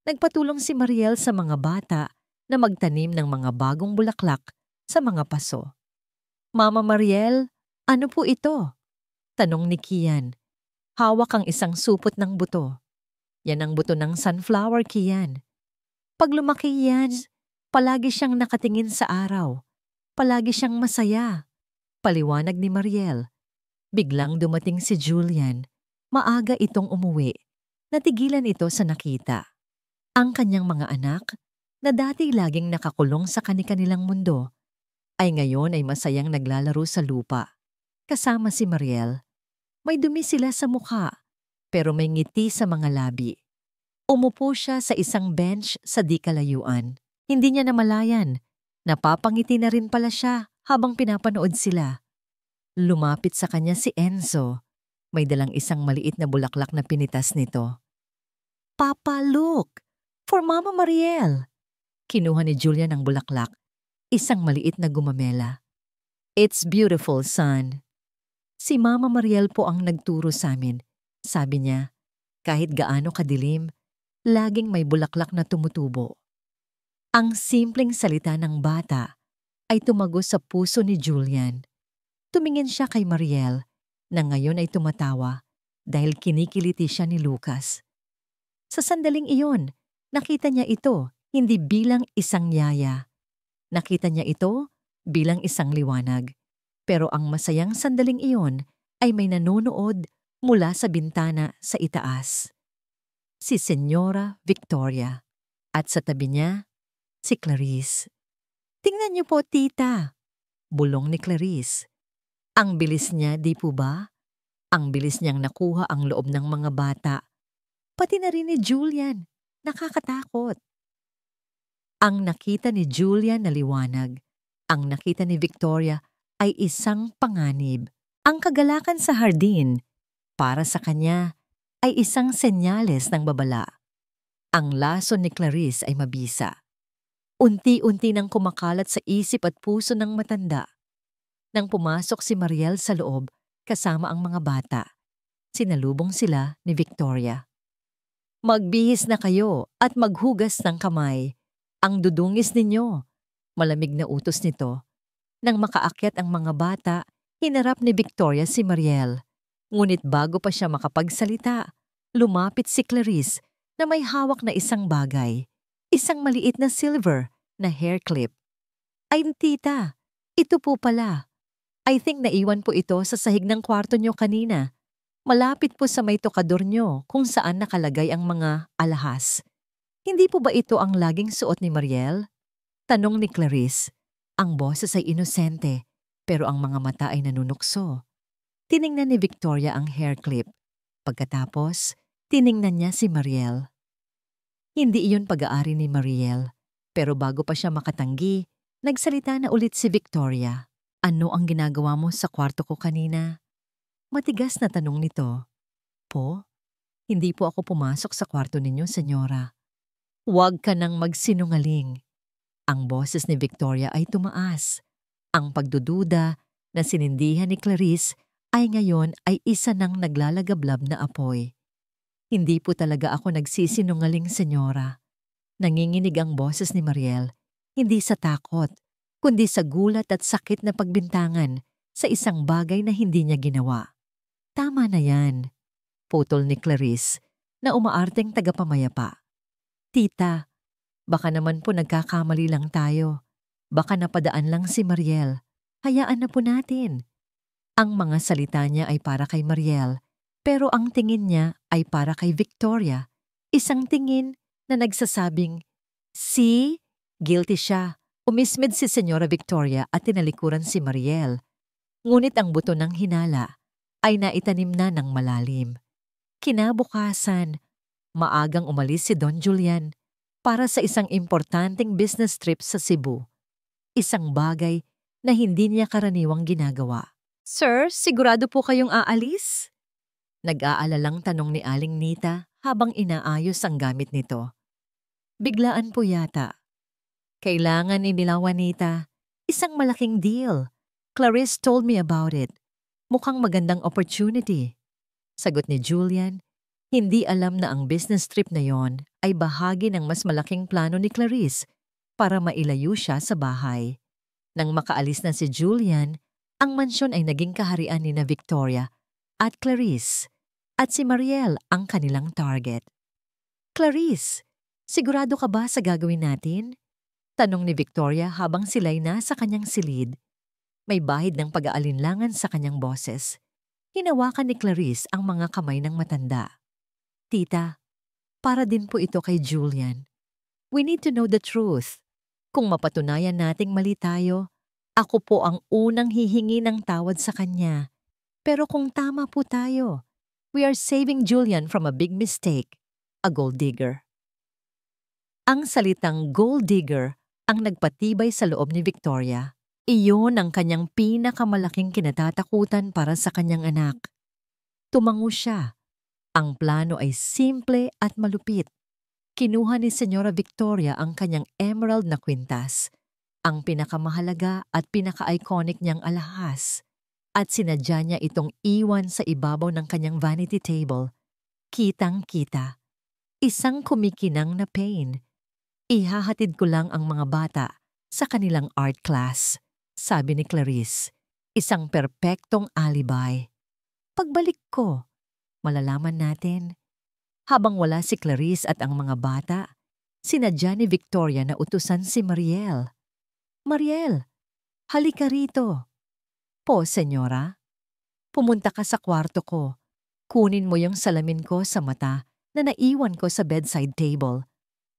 Nagpatulong si Mariel sa mga bata na magtanim ng mga bagong bulaklak sa mga paso. Mama Mariel, ano po ito? Tanong ni Kian. Hawak ang isang supot ng buto. Yan ang buto ng sunflower, Kian. Pag lumaki yan, palagi siyang nakatingin sa araw. Palagi siyang masaya. Paliwanag ni Mariel. Biglang dumating si Julian. Maaga itong umuwi. Natigilan ito sa nakita. Ang kanyang mga anak, na dati laging nakakulong sa kani-kanilang mundo, ay ngayon ay masayang naglalaro sa lupa. Kasama si Mariel. May dumi sila sa mukha, pero may ngiti sa mga labi. Umupo siya sa isang bench sa di kalayuan. Hindi niya namalayan. Napapangiti na rin pala siya habang pinapanood sila. Lumapit sa kanya si Enzo. May dalang isang maliit na bulaklak na pinitas nito. Papa, look! For Mama Mariel! Kinuha ni Julian ang bulaklak. Isang maliit na gumamela. It's beautiful, son. Si Mama Mariel po ang nagturo sa amin. Sabi niya, kahit gaano kadilim, laging may bulaklak na tumutubo. Ang simpleng salita ng bata ay tumago sa puso ni Julian. Tumingin siya kay Mariel na ngayon ay tumatawa dahil kinikiliti siya ni Lucas. Sa sandaling iyon, nakita niya ito hindi bilang isang yaya. Nakita niya ito bilang isang liwanag. Pero ang masayang sandaling iyon ay may nanonood mula sa bintana sa itaas. Si Senyora Victoria. At sa tabi niya, si Clarice. Tingnan niyo po, tita. Bulong ni Clarice. Ang bilis niya, di po ba? Ang bilis niyang nakuha ang loob ng mga bata. Pati na rin ni Julian. Nakakatakot. Ang nakita ni Julian na liwanag. Ang nakita ni Victoria ay isang panganib. Ang kagalakan sa hardin, para sa kanya, ay isang senyales ng babala. Ang lason ni Clarice ay mabisa. Unti-unti nang kumakalat sa isip at puso ng matanda. Nang pumasok si Mariel sa loob kasama ang mga bata, sinalubong sila ni Victoria. Magbihis na kayo at maghugas ng kamay. Ang dudungis ninyo. Malamig na utos nito. Nang makaakyat ang mga bata, hinarap ni Victoria si Mariel. Ngunit bago pa siya makapagsalita, lumapit si Clarice na may hawak na isang bagay. Isang maliit na silver na hair clip. Ay tita, ito po pala. I think naiwan po ito sa sahig ng kwarto nyo kanina. Malapit po sa may tokador nyo kung saan nakalagay ang mga alahas. Hindi po ba ito ang laging suot ni Mariel? Tanong ni Clarice. Ang boses ay inosente, pero ang mga mata ay nanunukso. Tiningnan ni Victoria ang hair clip. Pagkatapos, tiningnan niya si Mariel. Hindi iyon pag-aari ni Mariel, pero bago pa siya makatanggi, nagsalita na ulit si Victoria. Ano ang ginagawa mo sa kwarto ko kanina? Matigas na tanong nito. Po? Hindi po ako pumasok sa kwarto ninyo, senyora. Huwag ka nang magsinungaling. Ang boses ni Victoria ay tumaas. Ang pagdududa na sinindihan ni Clarice ay ngayon ay isa ng naglalagablab na apoy. Hindi po talaga ako nagsisinungaling, senyora. Nanginginig ang boses ni Mariel, hindi sa takot, kundi sa gulat at sakit na pagbintangan sa isang bagay na hindi niya ginawa. Tama na yan, putol ni Clarice na umaarteng tagapamayapa. Tita, baka naman po nagkakamali lang tayo. Baka napadaan lang si Mariel. Hayaan na po natin. Ang mga salita niya ay para kay Mariel, pero ang tingin niya ay para kay Victoria. Isang tingin na nagsasabing, "See? Guilty siya." Umismid si Senyora Victoria at tinalikuran si Mariel. Ngunit ang buto ng hinala ay naitanim na ng malalim. Kinabukasan, maagang umalis si Don Julian para sa isang importanteng business trip sa Cebu. Isang bagay na hindi niya karaniwang ginagawa. "Sir, sigurado po kayong aalis?" Nag-aalalang tanong ni Aling Nita habang inaayos ang gamit nito. Biglaan po yata. "Kailangan nila, Juanita. Isang malaking deal. Clarice told me about it. Mukhang magandang opportunity." Sagot ni Julian, hindi alam na ang business trip na yon ay bahagi ng mas malaking plano ni Clarice para mailayo siya sa bahay. Nang makaalis na si Julian, ang mansyon ay naging kaharian ni na Victoria at Clarice, at si Mariel ang kanilang target. "Clarice, sigurado ka ba sa gagawin natin?" Tanong ni Victoria habang sila'y nasa kanyang silid. May bahid ng pag-aalinlangan sa kanyang boses. Hinawakan ni Clarice ang mga kamay ng matanda. "Tita, para din po ito kay Julian. We need to know the truth. Kung mapatunayan nating mali tayo, ako po ang unang hihingi ng tawad sa kanya. Pero kung tama po tayo, we are saving Julian from a big mistake, a gold digger." Ang salitang gold digger ang nagpatibay sa loob ni Victoria. Iyon ang kanyang pinakamalaking kinatatakutan para sa kanyang anak. Tumango siya. Ang plano ay simple at malupit. Kinuha ni Senyora Victoria ang kanyang emerald na kwintas, ang pinakamahalaga at pinaka-iconic niyang alahas, at sinadya niya itong iwan sa ibabaw ng kanyang vanity table. Kitang-kita. Isang kumikinang na pain. "Ihahatid ko lang ang mga bata sa kanilang art class," sabi ni Clarice. Isang perpektong alibi. "Pagbalik ko, malalaman natin." Habang wala si Clarice at ang mga bata, sinadya ni Victoria na utusan si Mariel. "Mariel, halika rito." "Po, senyora." "Pumunta ka sa kwarto ko. Kunin mo yung salamin ko sa mata na naiwan ko sa bedside table.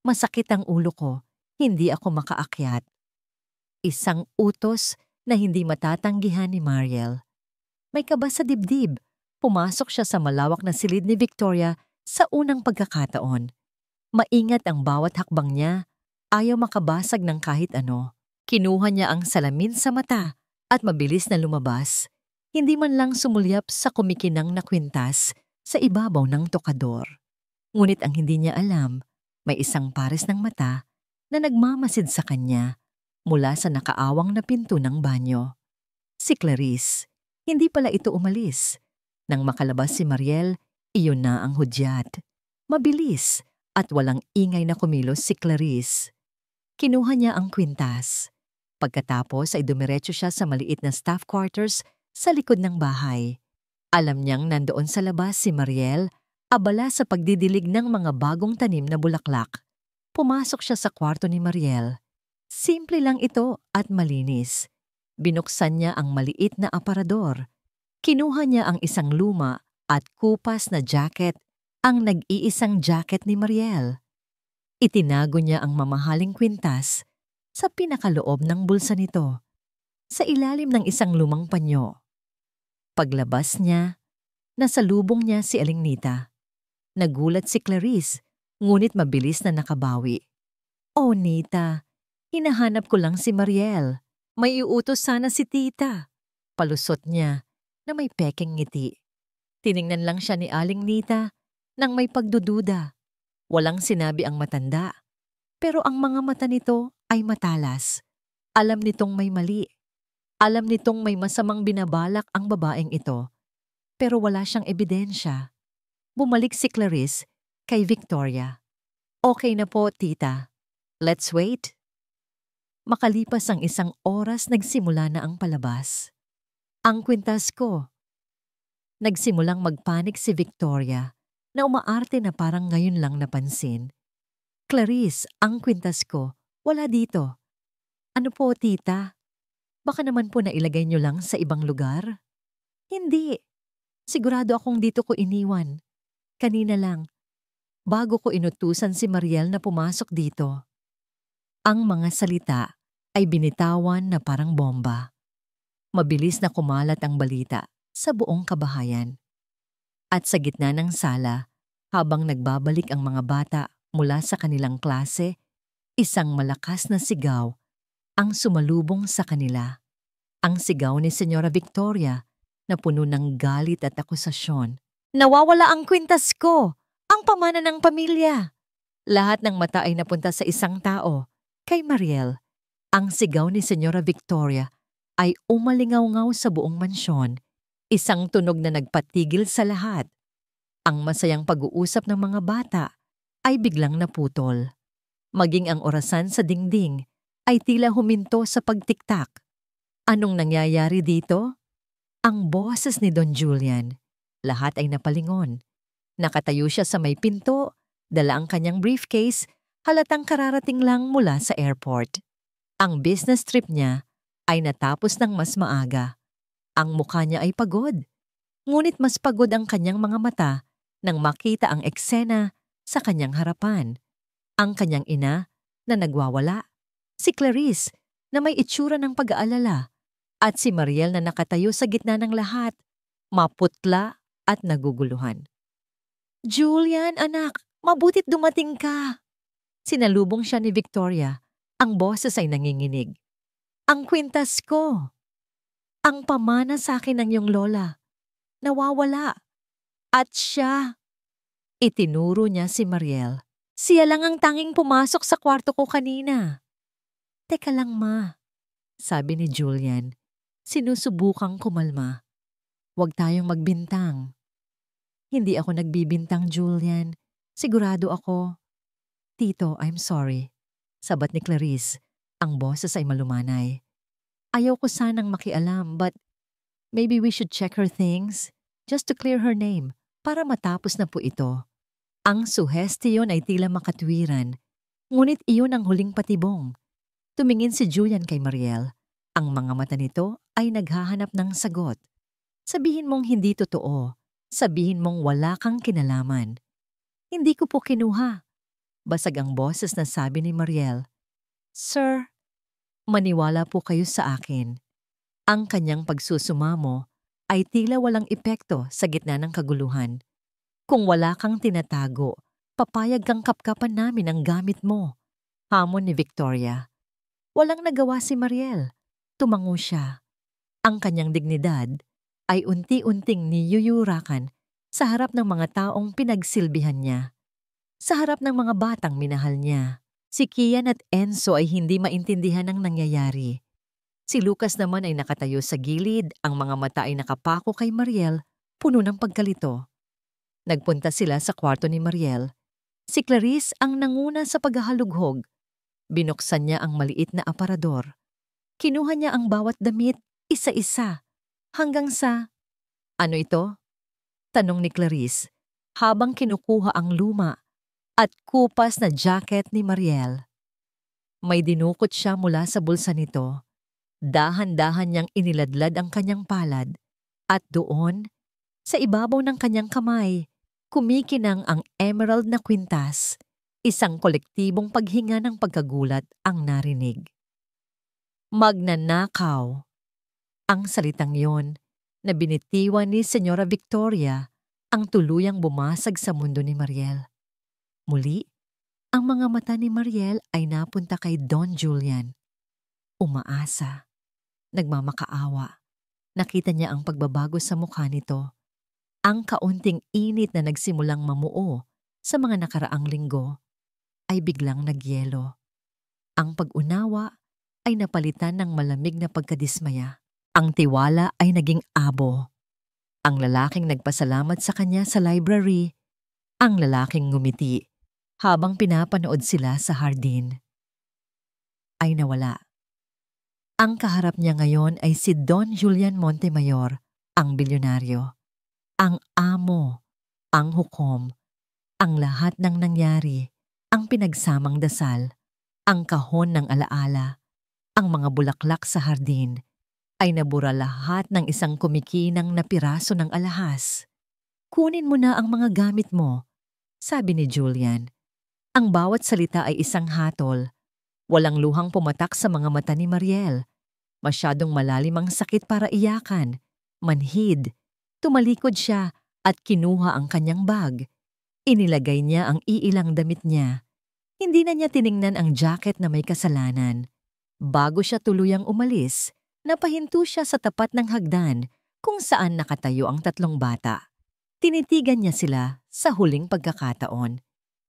Masakit ang ulo ko, hindi ako makaakyat." Isang utos na hindi matatanggihan ni Mariel. May kaba sa dibdib. Pumasok siya sa malawak na silid ni Victoria sa unang pagkakataon. Maingat ang bawat hakbang niya, ayaw makabasag ng kahit ano. Kinuha niya ang salamin sa mata at mabilis na lumabas. Hindi man lang sumulyap sa kumikinang na kwintas sa ibabaw ng tokador. Ngunit ang hindi niya alam, may isang pares ng mata na nagmamasid sa kanya mula sa nakaawang na pinto ng banyo. Si Clarice. Hindi pala ito umalis. Nang makalabas si Mariel, iyon na ang hudyat. Mabilis at walang ingay na kumilos si Clarice. Kinuha niya ang kwintas. Pagkatapos ay dumiretso siya sa maliit na staff quarters sa likod ng bahay. Alam niyang nandoon sa labas si Mariel, abala sa pagdidilig ng mga bagong tanim na bulaklak. Pumasok siya sa kwarto ni Mariel. Simple lang ito at malinis. Binuksan niya ang maliit na aparador. Kinuha niya ang isang luma at kupas na jacket, ang nag-iisang jacket ni Mariel. Itinago niya ang mamahaling kwintas sa pinakaloob ng bulsa nito, sa ilalim ng isang lumang panyo. Paglabas niya, nasalubong niya si Aling Nita. Nagulat si Clarice, ngunit mabilis na nakabawi. "Oh, Nita, hinahanap ko lang si Mariel. May iutos sana si tita." Palusot niya na may pekeng ngiti. Tiningnan lang siya ni Aling Nita nang may pagdududa. Walang sinabi ang matanda, pero ang mga mata nito ay matalas. Alam nitong may mali. Alam nitong may masamang binabalak ang babaeng ito, pero wala siyang ebidensya. Bumalik si Clarice kay Victoria. "Okay na po, tita. Let's wait." Makalipas ang isang oras, nagsimula na ang palabas. "Ang kwintas ko." Nagsimulang magpanik si Victoria na umaarte na parang ngayon lang napansin. "Clarice, ang kwintas ko, wala dito." "Ano po, tita? Baka naman po nailagay niyo lang sa ibang lugar?" "Hindi. Sigurado akong dito ko iniwan. Kanina lang, bago ko inutusan si Mariel na pumasok dito." Ang mga salita ay binitawan na parang bomba. Mabilis na kumalat ang balita sa buong kabahayan. At sa gitna ng sala, habang nagbabalik ang mga bata mula sa kanilang klase, isang malakas na sigaw ang sumalubong sa kanila. Ang sigaw ni Senyora Victoria na puno ng galit at akusasyon. Nawawala ang kwintas ko! Ang pamana ng pamilya! Lahat ng mata ay napunta sa isang tao, kay Mariel. Ang sigaw ni Senyora Victoria ay umalingaw-ngaw sa buong mansyon, isang tunog na nagpatigil sa lahat. Ang masayang pag-uusap ng mga bata ay biglang naputol. Maging ang orasan sa dingding ay tila huminto sa pagtiktak. Anong nangyayari dito? Ang boses ni Don Julian. Lahat ay napalingon. Nakatayo siya sa may pinto, dala ang kanyang briefcase, halatang kararating lang mula sa airport. Ang business trip niya ay natapos ng mas maaga. Ang mukha niya ay pagod. Ngunit mas pagod ang kanyang mga mata nang makita ang eksena sa kanyang harapan. Ang kanyang ina na nagwawala, si Clarice na may itsura ng pag-aalala, at si Mariel na nakatayo sa gitna ng lahat, maputla at naguguluhan. Julian, anak, mabuti't dumating ka. Sinalubong siya ni Victoria. Ang boses ay nanginginig. Ang kwintas ko. Ang pamana sa akin ng iyong lola. Nawawala. At siya. Itinuro niya si Mariel. Siya lang ang tanging pumasok sa kwarto ko kanina. Teka lang, ma, sabi ni Julian. Sinusubukang kumalma. Huwag tayong magbintang. Hindi ako nagbibintang, Julian. Sigurado ako. Tito, I'm sorry. Sabat ni Clarice. Ang boses ay malumanay. Ayaw ko sanang makialam, but maybe we should check her things just to clear her name para matapos na po ito. Ang suhestiyon ay tila makatwiran, ngunit iyon ang huling patibong. Tumingin si Julian kay Mariel. Ang mga mata nito ay naghahanap ng sagot. Sabihin mong hindi totoo. Sabihin mong wala kang kinalaman. Hindi ko po kinuha. Basag ang boses na sabi ni Mariel. Sir, maniwala po kayo sa akin. Ang kanyang pagsusumamo ay tila walang epekto sa gitna ng kaguluhan. Kung wala kang tinatago, papayag kang kapkapan namin ang gamit mo. Hamon ni Victoria. Walang nagawa si Mariel. Tumango siya. Ang kanyang dignidad ay unti-unting niyuyurakan sa harap ng mga taong pinagsilbihan niya. Sa harap ng mga batang minahal niya. Si Kian at Enzo ay hindi maintindihan ang nangyayari. Si Lucas naman ay nakatayo sa gilid, ang mga mata ay nakapako kay Mariel, puno ng pagkalito. Nagpunta sila sa kwarto ni Mariel. Si Clarice ang nanguna sa paghahalughog. Binuksan niya ang maliit na aparador. Kinuha niya ang bawat damit, isa-isa, hanggang sa, ano ito? Tanong ni Clarice, habang kinukuha ang luma at kupas na jacket ni Mariel. May dinukot siya mula sa bulsa nito. Dahan-dahan niyang iniladlad ang kanyang palad, at doon, sa ibabaw ng kanyang kamay, kumikinang ang emerald na kwintas. Isang kolektibong paghinga ng pagkagulat ang narinig. Magnanakaw. Ang salitang yon na binitiwan ni Senyora Victoria ang tuluyang bumasag sa mundo ni Mariel. Muli, ang mga mata ni Mariel ay napunta kay Don Julian. Umaasa. Nagmamakaawa. Nakita niya ang pagbabago sa mukha nito. Ang kaunting init na nagsimulang mamuo sa mga nakaraang linggo ay biglang nagyelo. Ang pag-unawa ay napalitan ng malamig na pagkadismaya. Ang tiwala ay naging abo. Ang lalaking nagpasalamat sa kanya sa library. Ang lalaking ngumiti habang pinapanood sila sa hardin. Ay nawala. Ang kaharap niya ngayon ay si Don Julian Montemayor, ang bilyonaryo. Ang amo, ang hukom, ang lahat ng nangyari, ang pinagsamang dasal, ang kahon ng alaala, ang mga bulaklak sa hardin, ay nabura lahat ng isang kumikinang na piraso ng alahas. Kunin mo na ang mga gamit mo, sabi ni Julian. Ang bawat salita ay isang hatol. Walang luhang pumatak sa mga mata ni Mariel. Masyadong malalim ang sakit para iyakan, manhid, Tumalikod siya at kinuha ang kanyang bag. Inilagay niya ang iilang damit niya. Hindi na niya tiningnan ang jacket na may kasalanan. Bago siya tuluyang umalis, napahinto siya sa tapat ng hagdan kung saan nakatayo ang 3 bata. Tinitigan niya sila sa huling pagkakataon.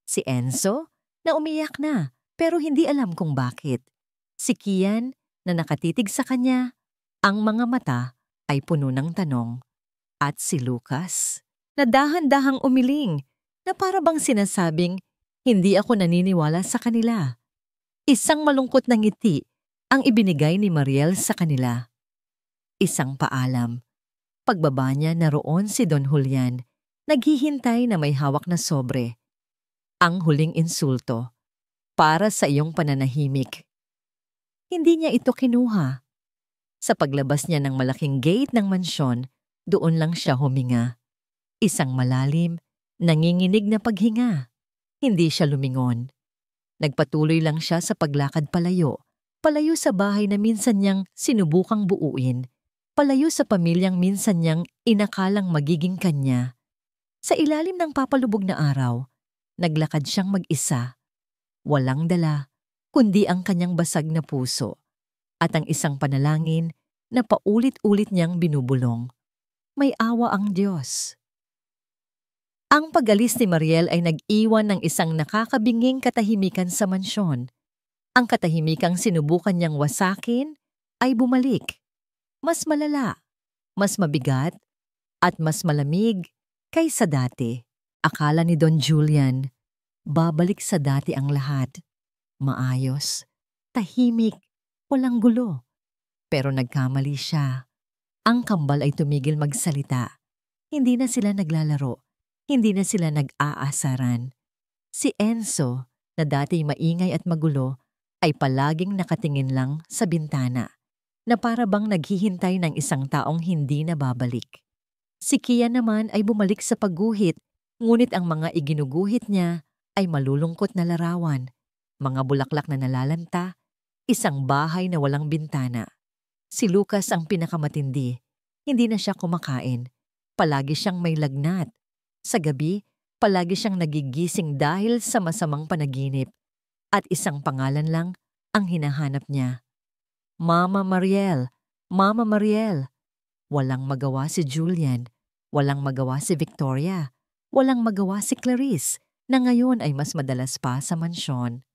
Si Enzo, na umiyak na pero hindi alam kung bakit. Si Kian, na nakatitig sa kanya, ang mga mata ay puno ng tanong. At si Lucas, na dahan-dahang umiling, na para bang sinasabing, hindi ako naniniwala sa kanila. Isang malungkot na ngiti ang ibinigay ni Mariel sa kanila. Isang paalam. Pagbaba niya, naroon si Don Julian, naghihintay na may hawak na sobre. Ang huling insulto, para sa iyong pananahimik. Hindi niya ito kinuha. Sa paglabas niya ng malaking gate ng mansyon, doon lang siya huminga. Isang malalim, nanginginig na paghinga. Hindi siya lumingon. Nagpatuloy lang siya sa paglakad palayo sa bahay na minsan niyang sinubukang buuin, palayo sa pamilyang minsan niyang inakalang magiging kanya. Sa ilalim ng papalubog na araw, naglakad siyang mag-isa. Walang dala, kundi ang kanyang basag na puso at ang isang panalangin na paulit-ulit niyang binubulong. May awa ang Diyos. Ang pag-alis ni Mariel ay nag-iwan ng isang nakakabinging katahimikan sa mansyon. Ang katahimikang sinubukan niyang wasakin ay bumalik. Mas malala, mas mabigat, at mas malamig kaysa dati. Akala ni Don Julian, babalik sa dati ang lahat. Maayos, tahimik, walang gulo. Pero nagkamali siya. Ang kambal ay tumigil magsalita. Hindi na sila naglalaro. Hindi na sila nag-aasaran. Si Enzo, na dati maingay at magulo, ay palaging nakatingin lang sa bintana, na para bang naghihintay ng isang taong hindi na babalik. Si Kia naman ay bumalik sa pagguhit, ngunit ang mga iginuguhit niya ay malulungkot na larawan, mga bulaklak na nalalanta, isang bahay na walang bintana. Si Lucas ang pinakamatindi. Hindi na siya kumakain. Palagi siyang may lagnat. Sa gabi, palagi siyang nagigising dahil sa masamang panaginip. At isang pangalan lang ang hinahanap niya. Mama Mariel, Mama Mariel. Walang magawa si Julian. Walang magawa si Victoria. Walang magawa si Clarice, na ngayon ay mas madalas pa sa mansyon.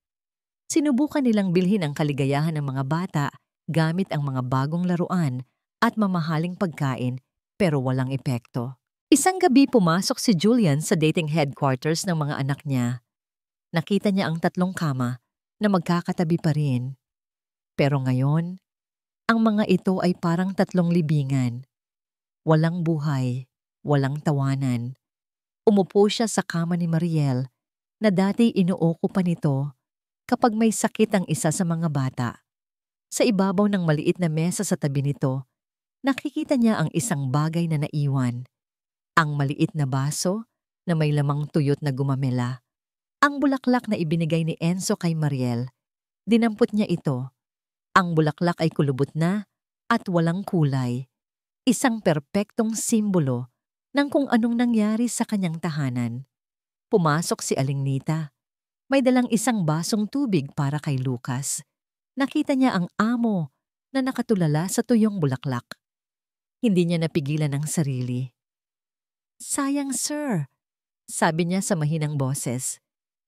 Sinubukan nilang bilhin ang kaligayahan ng mga bata gamit ang mga bagong laruan at mamahaling pagkain, pero walang epekto. Isang gabi pumasok si Julian sa dating headquarters ng mga anak niya. Nakita niya ang 3 kama na magkakatabi pa rin. Pero ngayon, ang mga ito ay parang 3 libingan. Walang buhay, walang tawanan. Umupo siya sa kama ni Mariel na dati inuoko pa nito kapag may sakit ang isa sa mga bata. Sa ibabaw ng maliit na mesa sa tabi nito, nakikita niya ang isang bagay na naiwan. Ang maliit na baso na may lamang tuyot na gumamela. Ang bulaklak na ibinigay ni Enzo kay Mariel. Dinampot niya ito. Ang bulaklak ay kulubot na at walang kulay. Isang perpektong simbolo ng kung anong nangyari sa kanyang tahanan. Pumasok si Aling Nita. May dalang isang basong tubig para kay Lucas. Nakita niya ang amo na nakatulala sa tuyong bulaklak. Hindi niya napigilan ang sarili. Sayang, sir, sabi niya sa mahinang boses.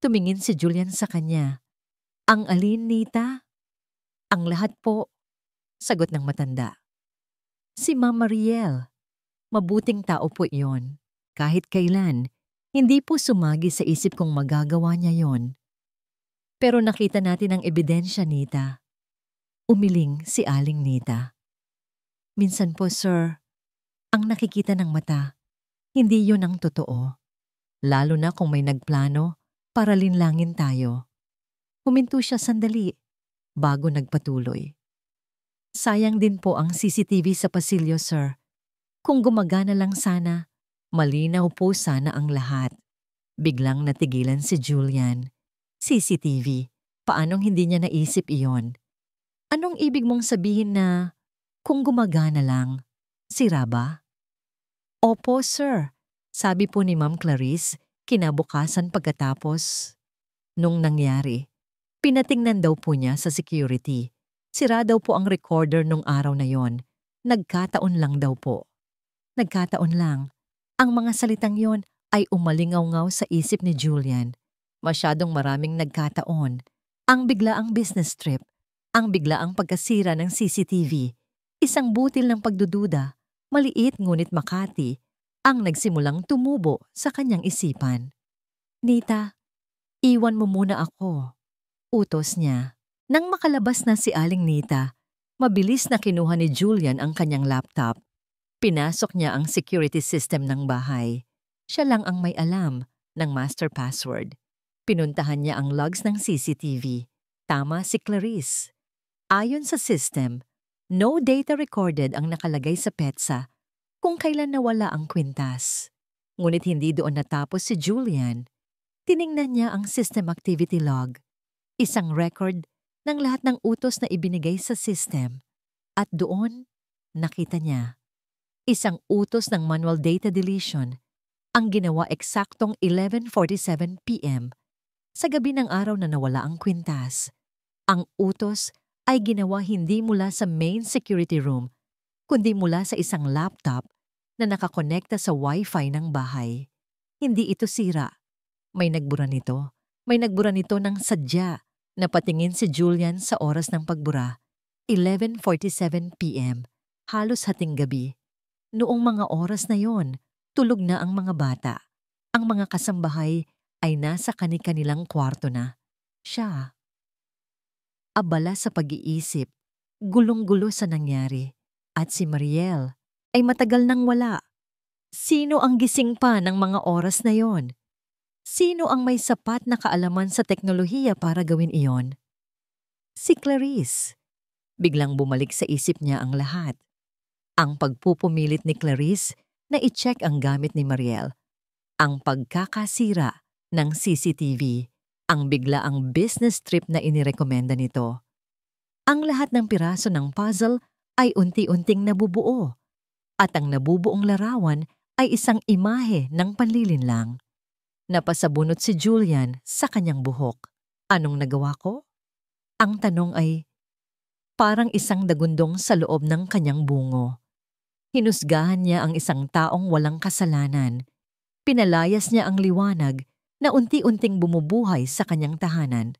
Tumingin si Julian sa kanya. Ang alin, Nita? Ang lahat po, sagot ng matanda. Si Mama Mariel. Mabuting tao po iyon. Kahit kailan, hindi po sumagi sa isip kong magagawa niya yon. Pero nakita natin ang ebidensya, Nita. Umiling si Aling Nita. Minsan po, sir, ang nakikita ng mata, hindi yon ang totoo. Lalo na kung may nagplano para linlangin tayo. Huminto siya sandali bago nagpatuloy. Sayang din po ang CCTV sa pasilyo, sir. Kung gumagana lang sana, malinaw po sana ang lahat. Biglang natigilan si Julian. CCTV, paanong hindi niya naisip iyon? Anong ibig mong sabihin na kung gumagana lang, sira ba? Opo, sir. Sabi po ni Ma'am Clarice, kinabukasan pagkatapos nung nangyari. Pinatingnan daw po niya sa security. Sira daw po ang recorder nung araw na yon. Nagkataon lang daw po. Nagkataon lang. Ang mga salitang yon ay umalingaw-ngaw sa isip ni Julian. Masyadong maraming nagkataon. Ang biglaang business trip, ang biglaang pagkasira ng CCTV, isang butil ng pagdududa, maliit ngunit makati, ang nagsimulang tumubo sa kanyang isipan. Nita, iwan mo muna ako. Utos niya. Nang makalabas na si Aling Nita, mabilis na kinuha ni Julian ang kanyang laptop. Pinasok niya ang security system ng bahay. Siya lang ang may alam ng master password. Pinuntahan niya ang logs ng CCTV. Tama si Clarice. Ayon sa system, no data recorded ang nakalagay sa PETSA kung kailan nawala ang kwintas. Ngunit hindi doon natapos si Julian. Tiningnan niya ang system activity log, isang record ng lahat ng utos na ibinigay sa system. At doon, nakita niya. Isang utos ng manual data deletion ang ginawa eksaktong 11:47 p.m. sa gabi ng araw na nawala ang kwintas. Ang utos ay ginawa hindi mula sa main security room, kundi mula sa isang laptop na nakakonekta sa Wi-Fi ng bahay. Hindi ito sira. May nagbura nito. May nagbura nito ng sadya na patingin si Julian sa oras ng pagbura. 11:47 p.m. Halos hating gabi. Noong mga oras na yon, tulog na ang mga bata. Ang mga kasambahay ay nasa kani-kanilang kwarto na. Siya, abala sa pag-iisip, gulong-gulo sa nangyari. At si Mariel ay matagal nang wala. Sino ang gising pa ng mga oras na yon? Sino ang may sapat na kaalaman sa teknolohiya para gawin iyon? Si Clarice. Biglang bumalik sa isip niya ang lahat. Ang pagpupumilit ni Clarice na i-check ang gamit ni Mariel. Ang pagkakasira ng CCTV. Ang biglaang business trip na inirekomenda nito. Ang lahat ng piraso ng puzzle ay unti-unting nabubuo. At ang nabubuong larawan ay isang imahe ng panlilinlang. Napasabunot si Julian sa kanyang buhok. Anong nagawa ko? Ang tanong ay parang isang dagundong sa loob ng kanyang bungo. Hinusgahan niya ang isang taong walang kasalanan. Pinalayas niya ang liwanag na unti-unting bumubuhay sa kanyang tahanan.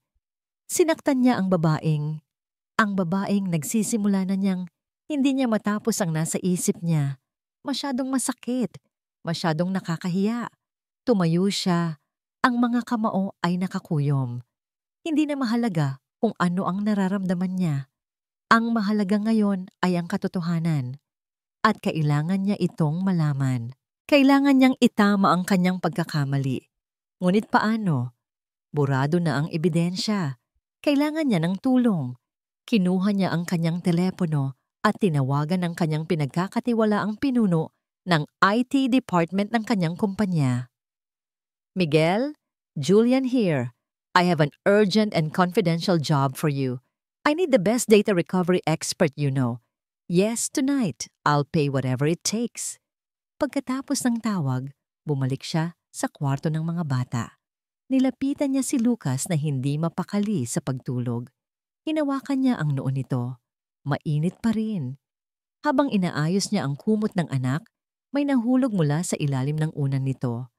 Sinaktan niya ang babaeng nagsisimula na niyang hindi niya matapos ang nasa isip niya. Masyadong masakit, masyadong nakakahiya. Tumayo siya, ang mga kamao ay nakakuyom. Hindi na mahalaga kung ano ang nararamdaman niya. Ang mahalaga ngayon ay ang katotohanan. At kailangan niya itong malaman. Kailangan niyang itama ang kanyang pagkakamali. Ngunit paano? Burado na ang ebidensya. Kailangan niya ng tulong. Kinuha niya ang kanyang telepono at tinawagan ang kanyang pinagkakatiwalaang pinuno ng IT department ng kanyang kumpanya. Miguel, Julian here. I have an urgent and confidential job for you. I need the best data recovery expert you know. Yes, tonight. I'll pay whatever it takes. Pagkatapos ng tawag, bumalik siya sa kwarto ng mga bata. Nilapitan niya si Lucas na hindi mapakali sa pagtulog. Hinawakan niya ang noo nito. Mainit pa rin. Habang inaayos niya ang kumot ng anak, may nahulog mula sa ilalim ng unan nito.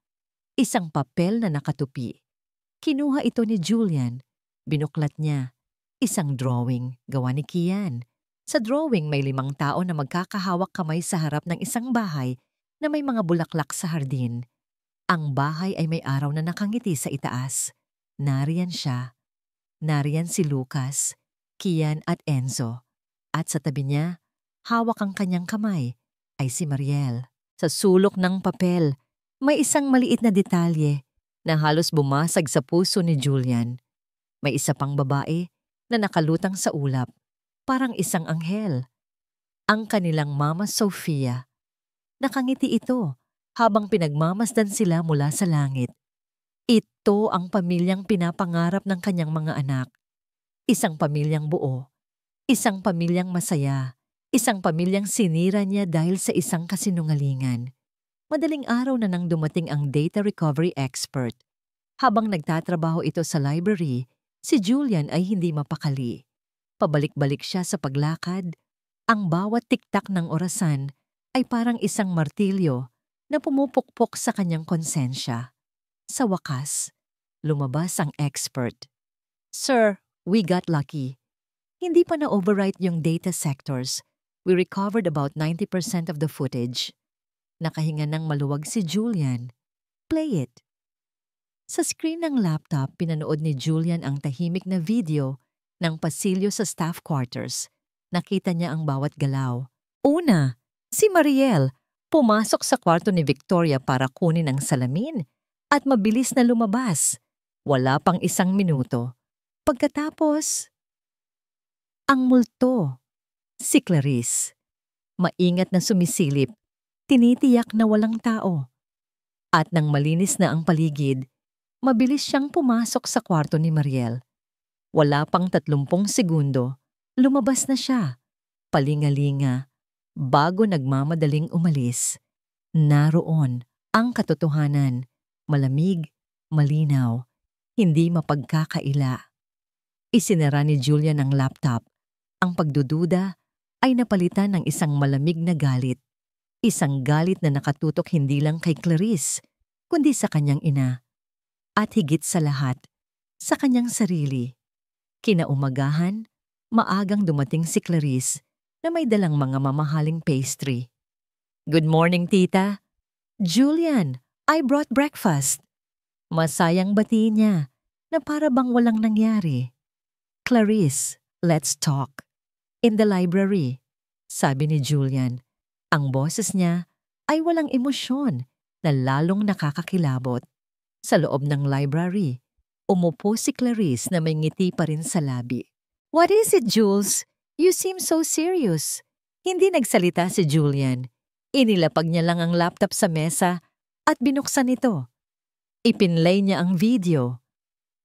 Isang papel na nakatupi. Kinuha ito ni Julian. Binuklat niya. Isang drawing, gawa ni Kian. Sa drawing may 5 tao na magkakahawak kamay sa harap ng isang bahay na may mga bulaklak sa hardin. Ang bahay ay may araw na nakangiti sa itaas. Nariyan siya. Nariyan si Lucas, Kian at Enzo. At sa tabi niya, hawak ang kanyang kamay, ay si Mariel. Sa sulok ng papel, may isang maliit na detalye na halos bumasag sa puso ni Julian. May isa pang babae na nakalutang sa ulap. Parang isang anghel. Ang kanilang mama Sofia. Nakangiti ito habang pinagmamasdan sila mula sa langit. Ito ang pamilyang pinapangarap ng kanyang mga anak. Isang pamilyang buo. Isang pamilyang masaya. Isang pamilyang sinira niya dahil sa isang kasinungalingan. Madaling araw na nang dumating ang data recovery expert. Habang nagtatrabaho ito sa library, si Julian ay hindi mapakali. Pabalik-balik siya sa paglakad. Ang bawat tiktak ng orasan ay parang isang martilyo na pumupukpok sa kanyang konsensya. Sa wakas, lumabas ang expert. Sir, we got lucky. Hindi pa na-overwrite yung data sectors. We recovered about 90% of the footage. Nakahinga ng maluwag si Julian. Play it. Sa screen ng laptop, pinanood ni Julian ang tahimik na video ng pasilyo sa staff quarters. Nakita niya ang bawat galaw. Una, si Mariel pumasok sa kwarto ni Victoria para kunin ang salamin at mabilis na lumabas. Wala pang 1 minuto. Pagkatapos, ang multo, si Clarice. Maingat na sumisilip, tinitiyak na walang tao. At nang malinis na ang paligid, mabilis siyang pumasok sa kwarto ni Mariel. Wala pang 30 segundo, lumabas na siya. Palingalinga, bago nagmamadaling umalis. Naroon ang katotohanan, malamig, malinaw, hindi mapagkakaila. Isinara ni Julian ang laptop. Ang pagdududa ay napalitan ng isang malamig na galit. Isang galit na nakatutok hindi lang kay Clarice, kundi sa kanyang ina. At higit sa lahat, sa kanyang sarili. Kinaumagahan, maagang dumating si Clarice na may dalang mga mamahaling pastry. Good morning, tita. Julian, I brought breakfast. Masayang bati niya na para bang walang nangyari. Clarice, let's talk. In the library, sabi ni Julian. Ang boses niya ay walang emosyon na lalong nakakakilabot. Sa loob ng library, umupo si Clarice na may ngiti pa rin sa labi. What is it, Jules? You seem so serious. Hindi nagsalita si Julian. Inilapag niya lang ang laptop sa mesa at binuksan ito. Ipinlay niya ang video.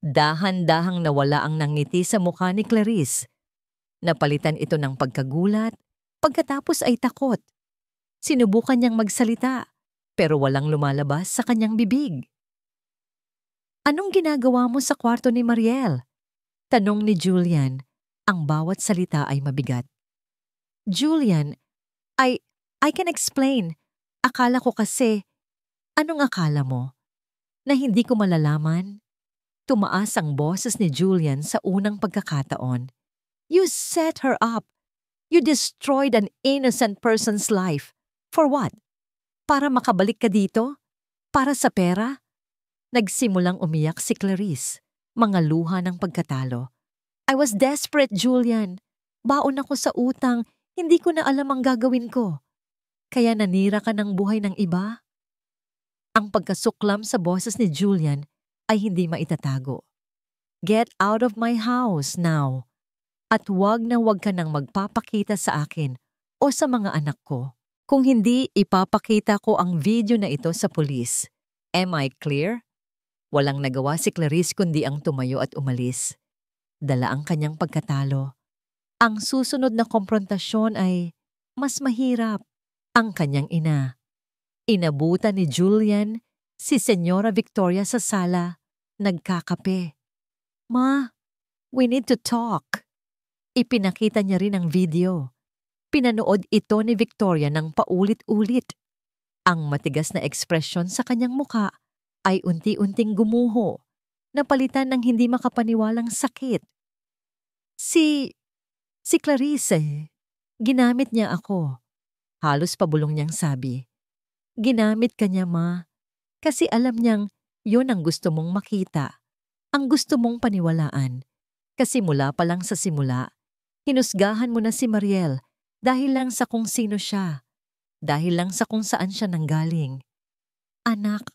Dahan-dahang nawala ang nangiti sa mukha ni Clarice. Napalitan ito ng pagkagulat, pagkatapos ay takot. Sinubukan niyang magsalita, pero walang lumalabas sa kanyang bibig. Anong ginagawa mo sa kwarto ni Mariel? Tanong ni Julian. Ang bawat salita ay mabigat. Julian, I can explain. Akala ko kasi, anong akala mo? Na hindi ko malalaman? Tumaas ang boses ni Julian sa unang pagkakataon. You set her up. You destroyed an innocent person's life. For what? Para makabalik ka dito? Para sa pera? Nagsimulang umiyak si Clarice, mga luha ng pagkatalo. I was desperate, Julian. Baon ako sa utang, hindi ko na alam ang gagawin ko. Kaya nanira ka ng buhay ng iba? Ang pagkasuklam sa boses ni Julian ay hindi maitatago. Get out of my house now. At wag na wag ka nang magpapakita sa akin o sa mga anak ko. Kung hindi, ipapakita ko ang video na ito sa pulis. Am I clear? Walang nagawa si Clarice kundi ang tumayo at umalis. Dala ang kanyang pagkatalo. Ang susunod na komprontasyon ay mas mahirap. Ang kanyang ina. Inabutan ni Julian si Senyora Victoria sa sala, nagkakape. Ma, we need to talk. Ipinakita niya rin ang video. Pinanood ito ni Victoria ng paulit-ulit. Ang matigas na ekspresyon sa kanyang muka ay unti-unting gumuho, napalitan ng hindi makapaniwalang sakit. Si Clarice, ginamit niya ako. Halos pabulong niyang sabi. Ginamit ka niya, ma, kasi alam niyang yun ang gusto mong makita, ang gusto mong paniwalaan. Kasi mula pa lang sa simula, hinusgahan mo na si Mariel dahil lang sa kung sino siya, dahil lang sa kung saan siya nanggaling. Anak,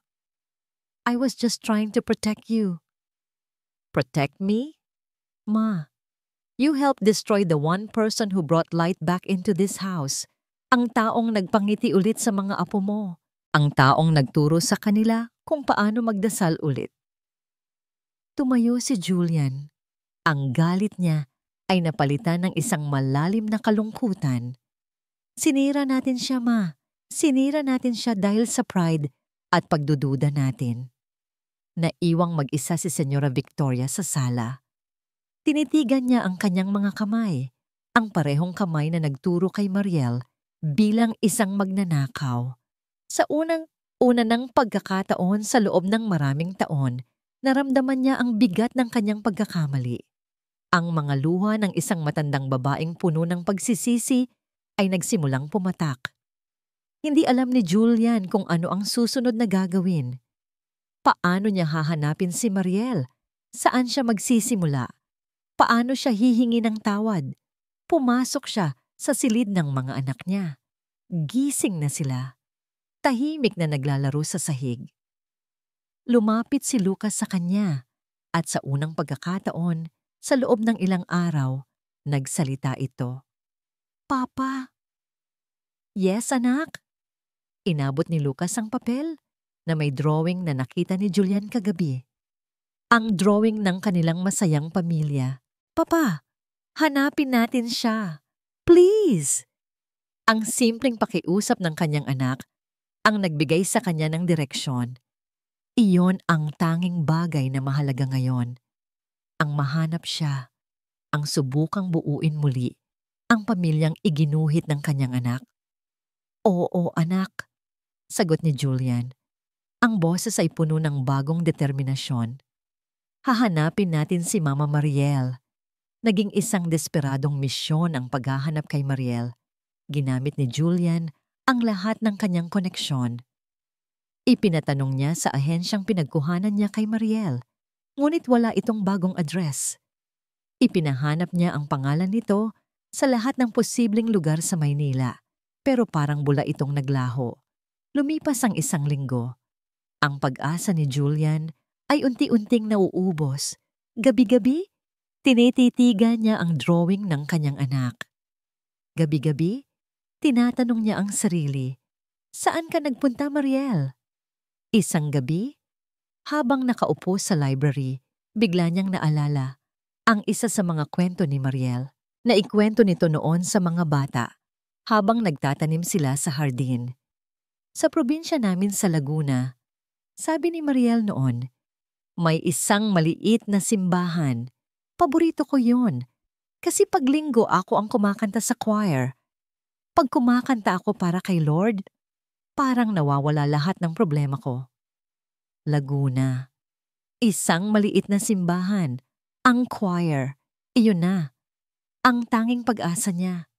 I was just trying to protect you. Protect me? Ma, you helped destroy the one person who brought light back into this house. Ang taong nagpangiti ulit sa mga apo mo. Ang taong nagturo sa kanila kung paano magdasal ulit. Tumayo si Julian. Ang galit niya ay napalitan ng isang malalim na kalungkutan. Sinira natin siya, ma. Sinira natin siya dahil sa pride at pagdududa natin. Naiwang mag-isa si Senyora Victoria sa sala. Tinitigan niya ang kanyang mga kamay, ang parehong kamay na nagturo kay Mariel bilang isang magnanakaw. Sa una ng pagkakataon sa loob ng maraming taon, naramdaman niya ang bigat ng kanyang pagkakamali. Ang mga luha ng isang matandang babaeng puno ng pagsisisi ay nagsimulang pumatak. Hindi alam ni Julian kung ano ang susunod na gagawin. Paano niya hahanapin si Mariel? Saan siya magsisimula? Paano siya hihingi ng tawad? Pumasok siya sa silid ng mga anak niya. Gising na sila. Tahimik na naglalaro sa sahig. Lumapit si Lucas sa kanya at sa unang pagkakataon, sa loob ng ilang araw, nagsalita ito. Papa. Yes, anak. Inabot ni Lucas ang papel na may drawing na nakita ni Julian kagabi. Ang drawing ng kanilang masayang pamilya. Papa, hanapin natin siya. Please! Ang simpleng pakiusap ng kanyang anak ang nagbigay sa kanya ng direksyon. Iyon ang tanging bagay na mahalaga ngayon. Ang mahanap siya, ang subukang buuin muli, ang pamilyang iginuhit ng kanyang anak. Oo, anak, sagot ni Julian. Ang boses ay puno ng bagong determinasyon. Hahanapin natin si Mama Mariel. Naging isang desperadong misyon ang paghahanap kay Mariel. Ginamit ni Julian ang lahat ng kanyang koneksyon. Ipinatanong niya sa ahensyang pinagkuhanan niya kay Mariel, ngunit wala itong bagong address. Ipinahanap niya ang pangalan nito sa lahat ng posibleng lugar sa Maynila, pero parang bula itong naglaho. Lumipas ang isang linggo. Ang pag-asa ni Julian ay unti-unting nauubos. Gabi-gabi, tinititigan niya ang drawing ng kanyang anak. Gabi-gabi, tinatanong niya ang sarili, saan ka nagpunta, Mariel? Isang gabi, habang nakaupo sa library, bigla niyang naalala ang isa sa mga kwento ni Mariel na ikwento nito noon sa mga bata habang nagtatanim sila sa hardin. Sa probinsya namin sa Laguna, sabi ni Mariel noon, may isang maliit na simbahan. Paborito ko yun. Kasi pag linggo ako ang kumakanta sa choir. Pag kumakanta ako para kay Lord, parang nawawala lahat ng problema ko. Laguna. Isang maliit na simbahan. Ang choir. Iyon na. Ang tanging pag-asa niya.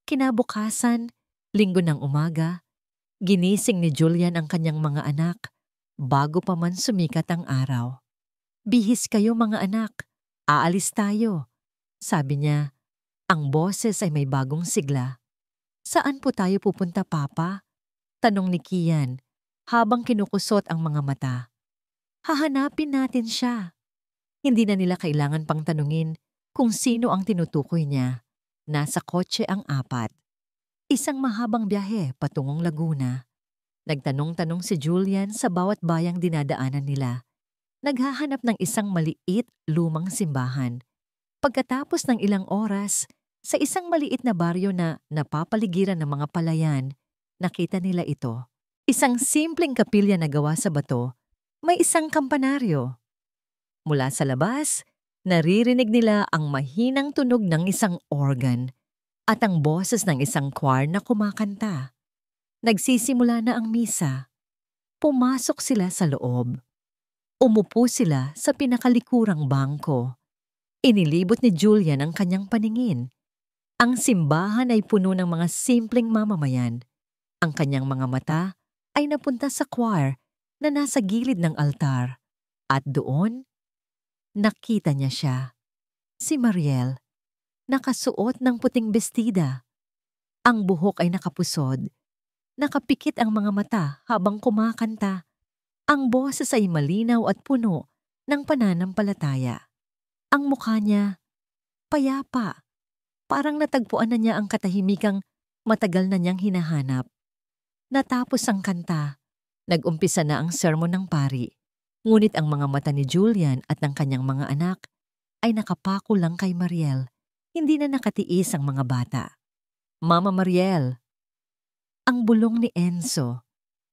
Kinabukasan, linggo ng umaga, ginising ni Julian ang kanyang mga anak bago pa man sumikat ang araw. Bihis kayo mga anak. Aalis tayo. Sabi niya, ang boses ay may bagong sigla. Saan po tayo pupunta, Papa? Tanong ni Kian habang kinukusot ang mga mata. Hahanapin natin siya. Hindi na nila kailangan pang tanungin kung sino ang tinutukoy niya. Nasa kotse ang apat. Isang mahabang biyahe patungong Laguna. Nagtanong-tanong si Julian sa bawat bayang dinadaanan nila. Naghahanap ng isang maliit, lumang simbahan. Pagkatapos ng ilang oras, sa isang maliit na baryo na napapaligiran ng mga palayan, nakita nila ito. Isang simpleng kapilya na gawa sa bato, may isang kampanaryo. Mula sa labas, naririnig nila ang mahinang tunog ng isang organ at ang boses ng isang choir na kumakanta. Nagsisimula na ang misa. Pumasok sila sa loob. Umupo sila sa pinakalikurang bangko. Inilibot ni Julian ang kanyang paningin. Ang simbahan ay puno ng mga simpleng mamamayan. Ang kanyang mga mata ay napunta sa choir na nasa gilid ng altar. At doon, nakita niya siya. Si Mariel, nakasuot ng puting bestida. Ang buhok ay nakapusod. Nakapikit ang mga mata habang kumakanta. Ang boses ay malinaw at puno ng pananampalataya. Ang mukha niya, payapa. Parang natagpuan na niya ang katahimikang matagal na niyang hinahanap. Natapos ang kanta. Nag-umpisa na ang sermon ng pari. Ngunit ang mga mata ni Julian at ng kanyang mga anak ay nakapako lang kay Mariel. Hindi na nakatiis ang mga bata. Mama Mariel. ang bulong ni Enzo.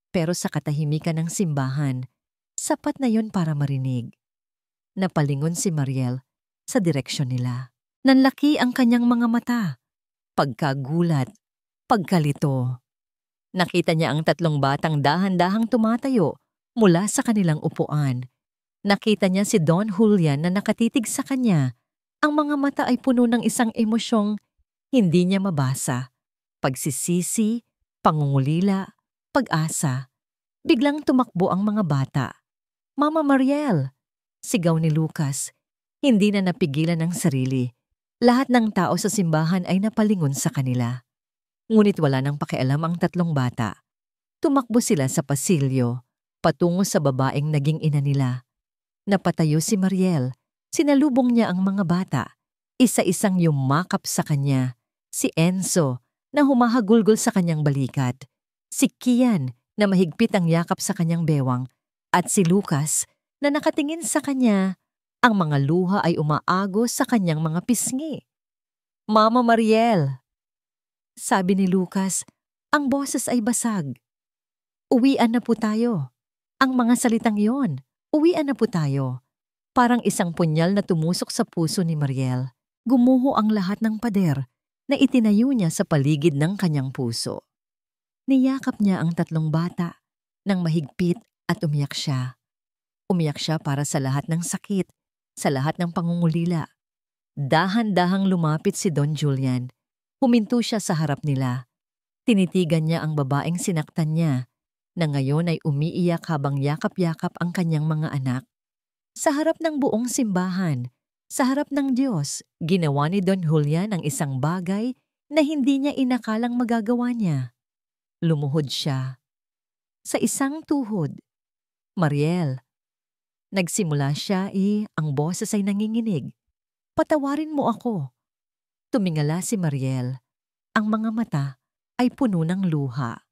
Pero sa katahimikan ng simbahan, sapat na yon para marinig. Napalingon si Mariel sa direksyon nila. Nanlaki ang kanyang mga mata. Pagkagulat, pagkalito. Nakita niya ang tatlong batang dahan-dahang tumatayo mula sa kanilang upuan. Nakita niya si Don Julian na nakatitig sa kanya. Ang mga mata ay puno ng isang emosyong hindi niya mabasa. Pagsisisi, pangungulila, pag-asa. Biglang tumakbo ang mga bata. "Mama Mariel!" Sigaw ni Lucas. Hindi na napigilan ang sarili. Lahat ng tao sa simbahan ay napalingon sa kanila. Ngunit wala nang pakialam ang tatlong bata. Tumakbo sila sa pasilyo, patungo sa babaeng naging ina nila. Napatayo si Mariel. Sinalubong niya ang mga bata. Isa-isang yumakap sa kanya. Si Enzo, na humahagulgol sa kanyang balikat. Si Kian, na mahigpit ang yakap sa kanyang bewang. At si Lucas, na nakatingin sa kanya. Ang mga luha ay umaagos sa kanyang mga pisngi. "Mama Mariel!" Sabi ni Lucas, ang boses ay basag. "Uwian na po tayo." Ang mga salitang yon, "uwian na po tayo." Parang isang punyal na tumusok sa puso ni Mariel. Gumuho ang lahat ng pader na itinayo niya sa paligid ng kanyang puso. Niyakap niya ang tatlong bata nang mahigpit at umiyak siya. Umiyak siya para sa lahat ng sakit, sa lahat ng pangungulila. Dahan-dahang lumapit si Don Julian. Huminto siya sa harap nila. Tinitigan niya ang babaeng sinaktan niya, na ngayon ay umiiyak habang yakap-yakap ang kanyang mga anak. Sa harap ng buong simbahan, sa harap ng Diyos, ginawa ni Don Julian ang isang bagay na hindi niya inakalang magagawa niya. Lumuhod siya. Sa isang tuhod. "Mariel." Nagsimula siya ang boses ay nanginginig. "Patawarin mo ako." Tumingala si Mariel. Ang mga mata ay puno ng luha.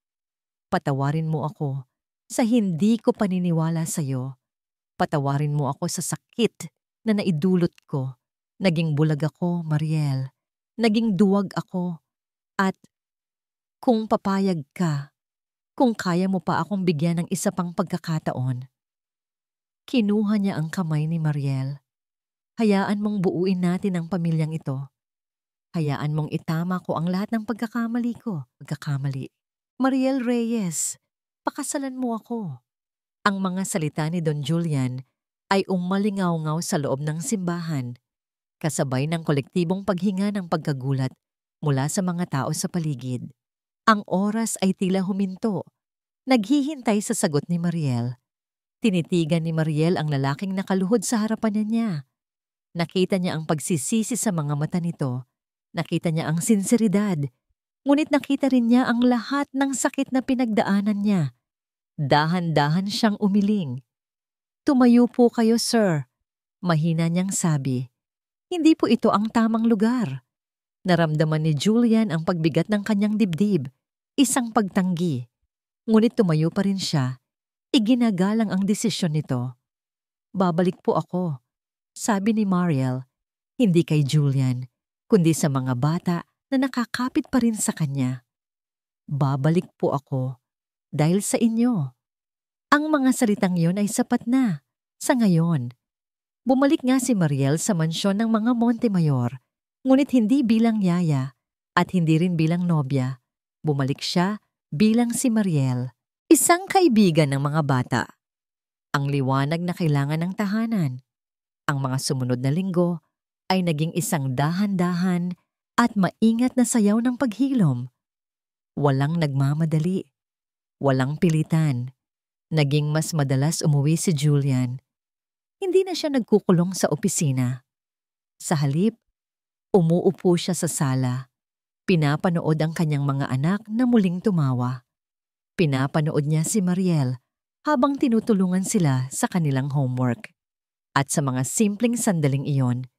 "Patawarin mo ako sa hindi ko paniniwala sa iyo. Patawarin mo ako sa sakit na naidulot ko. Naging bulag ako, Mariel. Naging duwag ako. At kung papayag ka, kung kaya mo pa akong bigyan ng isa pang pagkakataon." Kinuha niya ang kamay ni Mariel. "Hayaan mong buuin natin ang pamilyang ito. Hayaan mong itama ko ang lahat ng pagkakamali ko. Mariel Reyes, pakasalan mo ako." Ang mga salita ni Don Julian ay umalingaw-ngaw sa loob ng simbahan, kasabay ng kolektibong paghinga ng pagkagulat mula sa mga tao sa paligid. Ang oras ay tila huminto, naghihintay sa sagot ni Mariel. Tinitigan ni Mariel ang lalaking nakaluhod sa harapan niya. Nakita niya ang pagsisisi sa mga mata nito. Nakita niya ang sinseridad. Ngunit nakita rin niya ang lahat ng sakit na pinagdaanan niya. Dahan-dahan siyang umiling. "Tumayo po kayo, sir." Mahina niyang sabi. Hindi po ito ang tamang lugar. Naramdaman ni Julian ang pagbigat ng kanyang dibdib. Isang pagtanggi. Ngunit tumayo pa rin siya. Iginagalang ang desisyon nito. "Babalik po ako," sabi ni Mariel, hindi kay Julian, kundi sa mga bata na nakakapit pa rin sa kanya. "Babalik po ako dahil sa inyo." Ang mga salitang yon ay sapat na sa ngayon. Bumalik nga si Mariel sa mansyon ng mga Montemayor, ngunit hindi bilang yaya at hindi rin bilang nobya. Bumalik siya bilang si Mariel. Isang kaibigan ng mga bata. Ang liwanag na kailangan ng tahanan. Ang mga sumunod na linggo ay naging isang dahan-dahan at maingat na sayaw ng paghilom. Walang nagmamadali. Walang pilitan. Naging mas madalas umuwi si Julian. Hindi na siya nagkukulong sa opisina. Sa halip, umuupo siya sa sala. Pinapanood ang kanyang mga anak na muling tumawa. Pinapanood niya si Mariel habang tinutulungan sila sa kanilang homework. At sa mga simpleng sandaling iyon,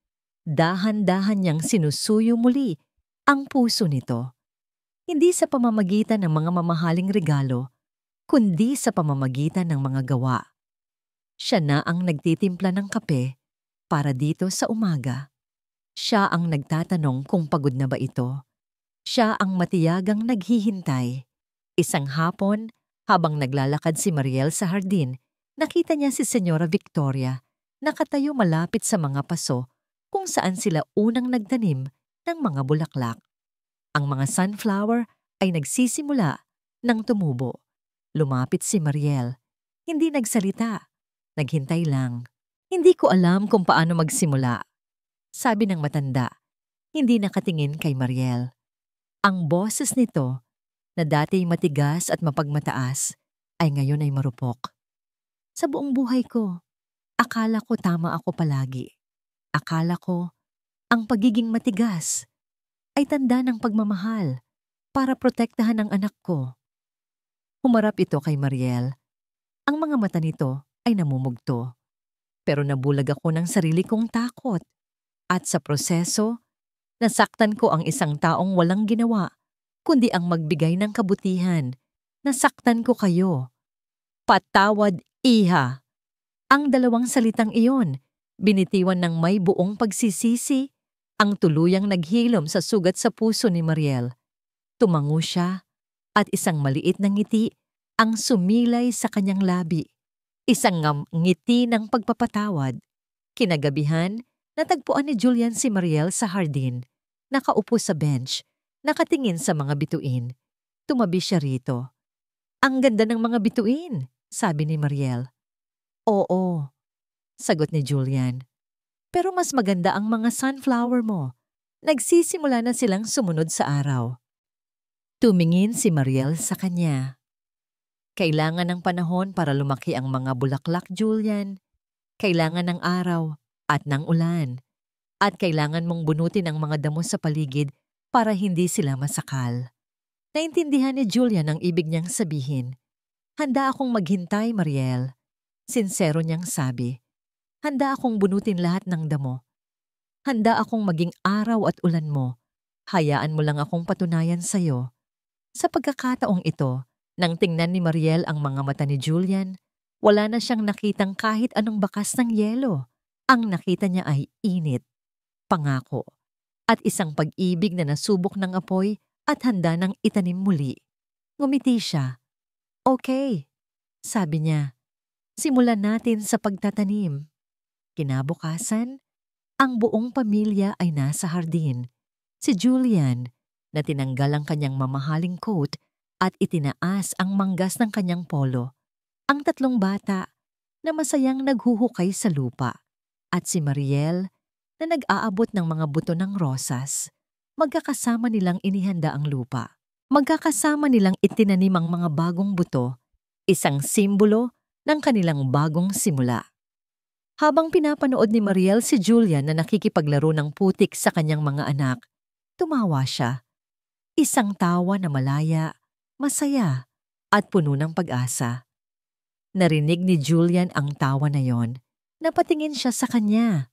dahan-dahan niyang sinusuyo muli ang puso nito. Hindi sa pamamagitan ng mga mamahaling regalo, kundi sa pamamagitan ng mga gawa. Siya na ang nagtitimpla ng kape para dito sa umaga. Siya ang nagtatanong kung pagod na ba ito. Siya ang matiyagang naghihintay. Isang hapon, habang naglalakad si Mariel sa hardin, nakita niya si Senyora Victoria nakatayo malapit sa mga paso kung saan sila unang nagtanim ng mga bulaklak. Ang mga sunflower ay nagsisimula ng tumubo. Lumapit si Mariel. Hindi nagsalita. Naghintay lang. Hindi ko alam kung paano magsimula, sabi ng matanda. Hindi nakatingin kay Mariel. Ang boses nito, na dati matigas at mapagmataas, ay ngayon ay marupok. Sa buong buhay ko, akala ko tama ako palagi. Akala ko, ang pagiging matigas ay tanda ng pagmamahal para protektahan ang anak ko. Humarap ito kay Mariel. Ang mga mata nito ay namumugto. Pero nabulag ako ng sarili kong takot. At sa proseso, nasaktan ko ang isang taong walang ginawa, kundi ang magbigay ng kabutihan. Nasaktan ko kayo. Patawad, iha. Ang dalawang salitang iyon, binitiwan ng may buong pagsisisi, ang tuluyang naghilom sa sugat sa puso ni Mariel. Tumango siya at isang maliit na ngiti ang sumilay sa kanyang labi. Isang ngiti ng pagpapatawad. Kinagabihan, natagpuan ni Julian si Mariel sa hardin. Nakaupo sa bench, nakatingin sa mga bituin. Tumabi siya rito. Ang ganda ng mga bituin, sabi ni Mariel. Oo, sagot ni Julian. Pero mas maganda ang mga sunflower mo. Nagsisimula na silang sumunod sa araw. Tumingin si Mariel sa kanya. Kailangan ng panahon para lumaki ang mga bulaklak, Julian. Kailangan ng araw at ng ulan. At kailangan mong bunutin ang mga damo sa paligid para hindi sila masakal. Naintindihan ni Julian ang ibig niyang sabihin. Handa akong maghintay, Mariel. Sinsero niyang sabi. Handa akong bunutin lahat ng damo. Handa akong maging araw at ulan mo. Hayaan mo lang akong patunayan sa'yo. Sa pagkakataong ito, nang tingnan ni Mariel ang mga mata ni Julian, wala na siyang nakitang kahit anong bakas ng yelo. Ang nakita niya ay init, pangako, at isang pag-ibig na nasubok ng apoy at handa ng itanim muli. Ngumiti siya. Okay, sabi niya. Simulan natin sa pagtatanim. Kinabukasan, ang buong pamilya ay nasa hardin. Si Julian, na tinanggal ang kanyang mamahaling coat at itinaas ang manggas ng kanyang polo. Ang tatlong bata na masayang naghuhukay sa lupa. At si Mariel na nag-aabot ng mga buto ng rosas. Magkakasama nilang inihanda ang lupa. Magkakasama nilang itinanim ang mga bagong buto, isang simbolo ng kanilang bagong simula. Habang pinapanood ni Mariel si Julian na nakikipaglaro ng putik sa kanyang mga anak, tumawa siya. Isang tawa na malaya, masaya, at puno ng pag-asa. Narinig ni Julian ang tawa na yon. Napatingin siya sa kanya.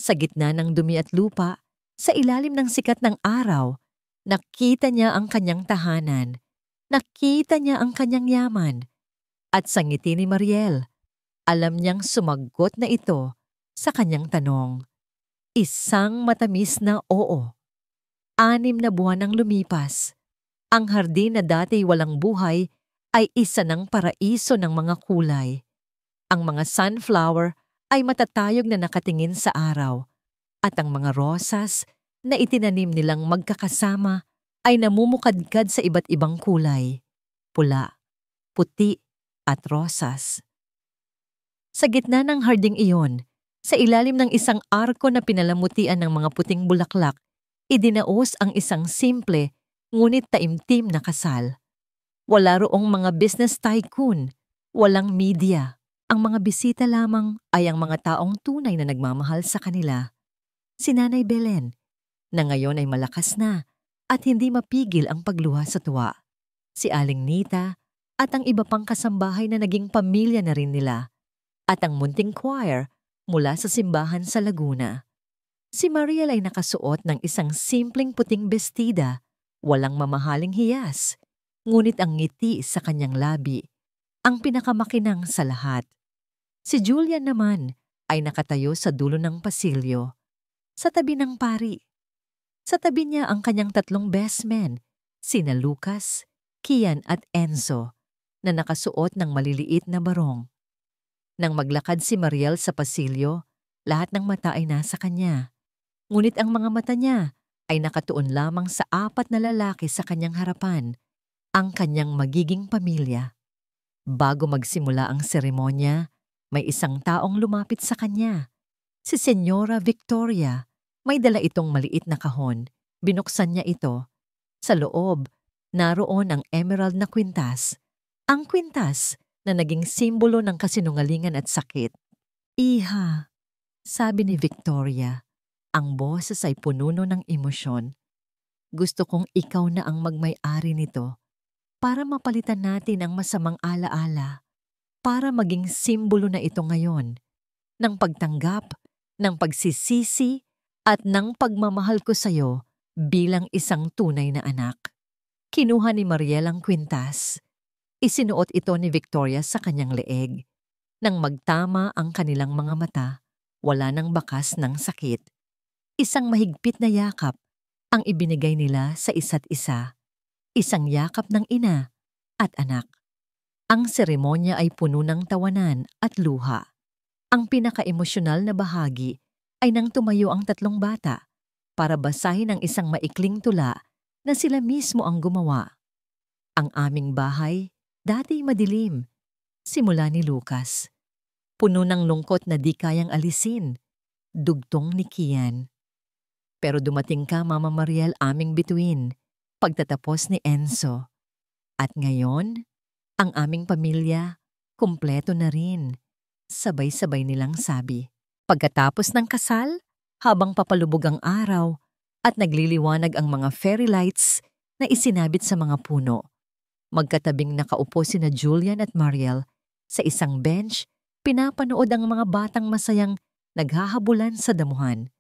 Sa gitna ng dumi at lupa, sa ilalim ng sikat ng araw, nakita niya ang kanyang tahanan. Nakita niya ang kanyang yaman. At sa ngiti ni Mariel, alam niyang sumagot na ito sa kanyang tanong. Isang matamis na oo. 6 na buwan ang lumipas. Ang hardin na dati walang buhay ay isa ng paraiso ng mga kulay. Ang mga sunflower ay matatayog na nakatingin sa araw. At ang mga rosas na itinanim nilang magkakasama ay namumukadkad sa iba't ibang kulay. Pula, puti, at rosas. Sa gitna ng harding iyon, sa ilalim ng isang arko na pinalamutian ng mga puting bulaklak, idinaos ang isang simple ngunit taimtim na kasal. Wala roong mga business tycoon, walang media. Ang mga bisita lamang ay ang mga taong tunay na nagmamahal sa kanila. Si Nanay Belen, na ngayon ay malakas na at hindi mapigil ang pagluha sa tuwa. Si Aling Nita at ang iba pang kasambahay na naging pamilya na rin nila. At ang munting choir mula sa simbahan sa Laguna. Si Mariel ay nakasuot ng isang simpleng puting bestida, walang mamahaling hiyas, ngunit ang ngiti sa kanyang labi, ang pinakamakinang sa lahat. Si Julian naman ay nakatayo sa dulo ng pasilyo, sa tabi ng pari. Sa tabi niya ang kanyang 3 best men, sina Lucas, Kian at Enzo na nakasuot ng maliliit na barong. Nang maglakad si Mariel sa pasilyo, lahat ng mata ay nasa kanya. Ngunit ang mga mata niya ay nakatuon lamang sa 4 na lalaki sa kanyang harapan, ang kanyang magiging pamilya. Bago magsimula ang seremonya, may isang taong lumapit sa kanya. Si Senyora Victoria. May dala itong maliit na kahon. Binuksan niya ito. Sa loob, naroon ang emerald na kwintas. Ang kwintas na naging simbolo ng kasinungalingan at sakit. Iha, sabi ni Victoria, ang boses ay pununo ng emosyon. Gusto kong ikaw na ang magmay-ari nito para mapalitan natin ang masamang alaala, para maging simbolo na ito ngayon ng pagtanggap, ng pagsisisi at ng pagmamahal ko sa iyo bilang isang tunay na anak. Kinuha ni Mariel ang kwintas. Isinuot ito ni Victoria sa kanyang leeg. Nang magtama ang kanilang mga mata, wala nang bakas ng sakit. Isang mahigpit na yakap ang ibinigay nila sa isa't isa. Isang yakap ng ina at anak. Ang seremonya ay puno ng tawanan at luha. Ang pinaka-emosyonal na bahagi ay nang tumayo ang 3 bata para basahin ang isang maikling tula na sila mismo ang gumawa. Ang aming bahay, dati madilim, simula ni Lucas. Puno ng lungkot na di kayang alisin, dugtong ni Kian. Pero dumating ka, Mama Mariel, aming bituin, pagtatapos ni Enzo. At ngayon, ang aming pamilya, kumpleto na rin. Sabay-sabay nilang sabi. Pagkatapos ng kasal, habang papalubog ang araw at nagliliwanag ang mga fairy lights na isinabit sa mga puno, magkatabing nakaupo sina Julian at Mariel sa isang bench, pinapanood ang mga batang masayang naghahabulan sa damuhan.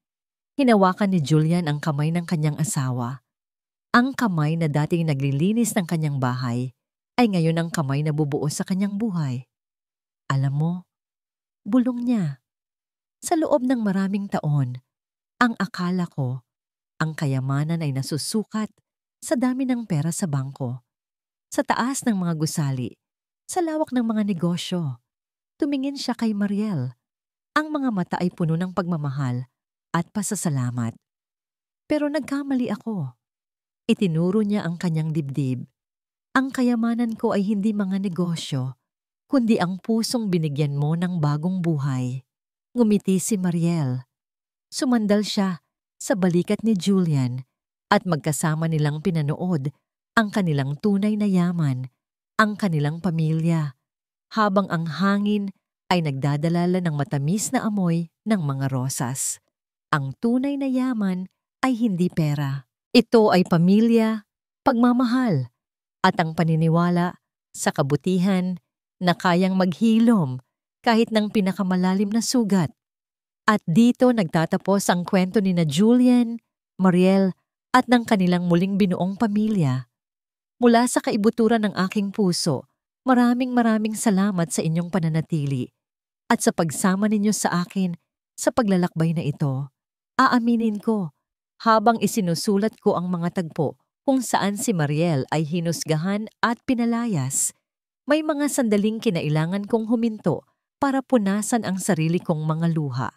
Hinawakan ni Julian ang kamay ng kanyang asawa. Ang kamay na dating naglilinis ng kanyang bahay ay ngayon ang kamay na bubuo sa kanyang buhay. Alam mo, bulong niya. Sa loob ng maraming taon, ang akala ko, ang kayamanan ay nasusukat sa dami ng pera sa bangko, sa taas ng mga gusali, sa lawak ng mga negosyo. Tumingin siya kay Mariel. Ang mga mata ay puno ng pagmamahal at pasasalamat. Pero nagkamali ako. Itinuro niya ang kanyang dibdib. Ang kayamanan ko ay hindi mga negosyo, kundi ang pusong binigyan mo ng bagong buhay. Ngumiti si Mariel. Sumandal siya sa balikat ni Julian at magkasama nilang pinanood ang kanilang tunay na yaman, ang kanilang pamilya, habang ang hangin ay nagdadalala ng matamis na amoy ng mga rosas. Ang tunay na yaman ay hindi pera. Ito ay pamilya, pagmamahal, at ang paniniwala sa kabutihan na kayang maghilom kahit ng pinakamalalim na sugat. At dito nagtatapos ang kwento ni na Julian, Mariel at ng kanilang muling binuong pamilya. Mula sa kaibuturan ng aking puso, maraming salamat sa inyong pananatili at sa pagsama ninyo sa akin sa paglalakbay na ito. Aaminin ko, habang isinusulat ko ang mga tagpo kung saan si Mariel ay hinusgahan at pinalayas, may mga sandaling kinailangan kong huminto para punasan ang sarili kong mga luha.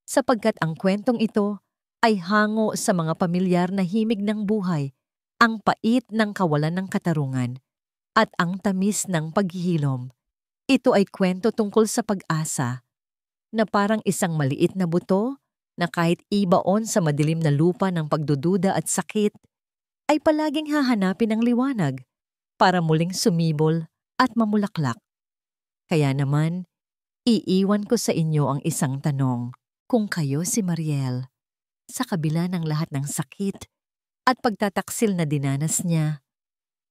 Sapagkat ang kwentong ito ay hango sa mga pamilyar na himig ng buhay, ang pait ng kawalan ng katarungan, at ang tamis ng paghihilom. Ito ay kwento tungkol sa pag-asa, na parang isang maliit na buto na kahit ibaon sa madilim na lupa ng pagdududa at sakit, ay palaging hahanapin ang liwanag para muling sumibol at mamulaklak. Kaya naman, iiwan ko sa inyo ang isang tanong. Kung kayo si Mariel, sa kabila ng lahat ng sakit at pagtataksil na dinanas niya,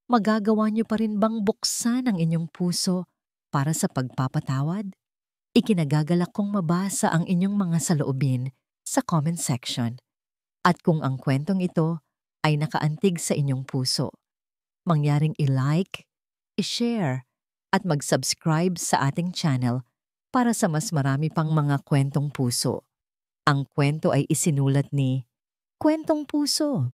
magagawa niyo pa rin bang buksan ang inyong puso para sa pagpapatawad? Ikinagagalak kong mabasa ang inyong mga saloobin sa comment section. At kung ang kwentong ito ay nakaantig sa inyong puso, mangyaring i-like, i-share, at mag-subscribe sa ating channel para sa mas marami pang mga kwentong puso. Ang kwento ay isinulat ni Kwentong Puso.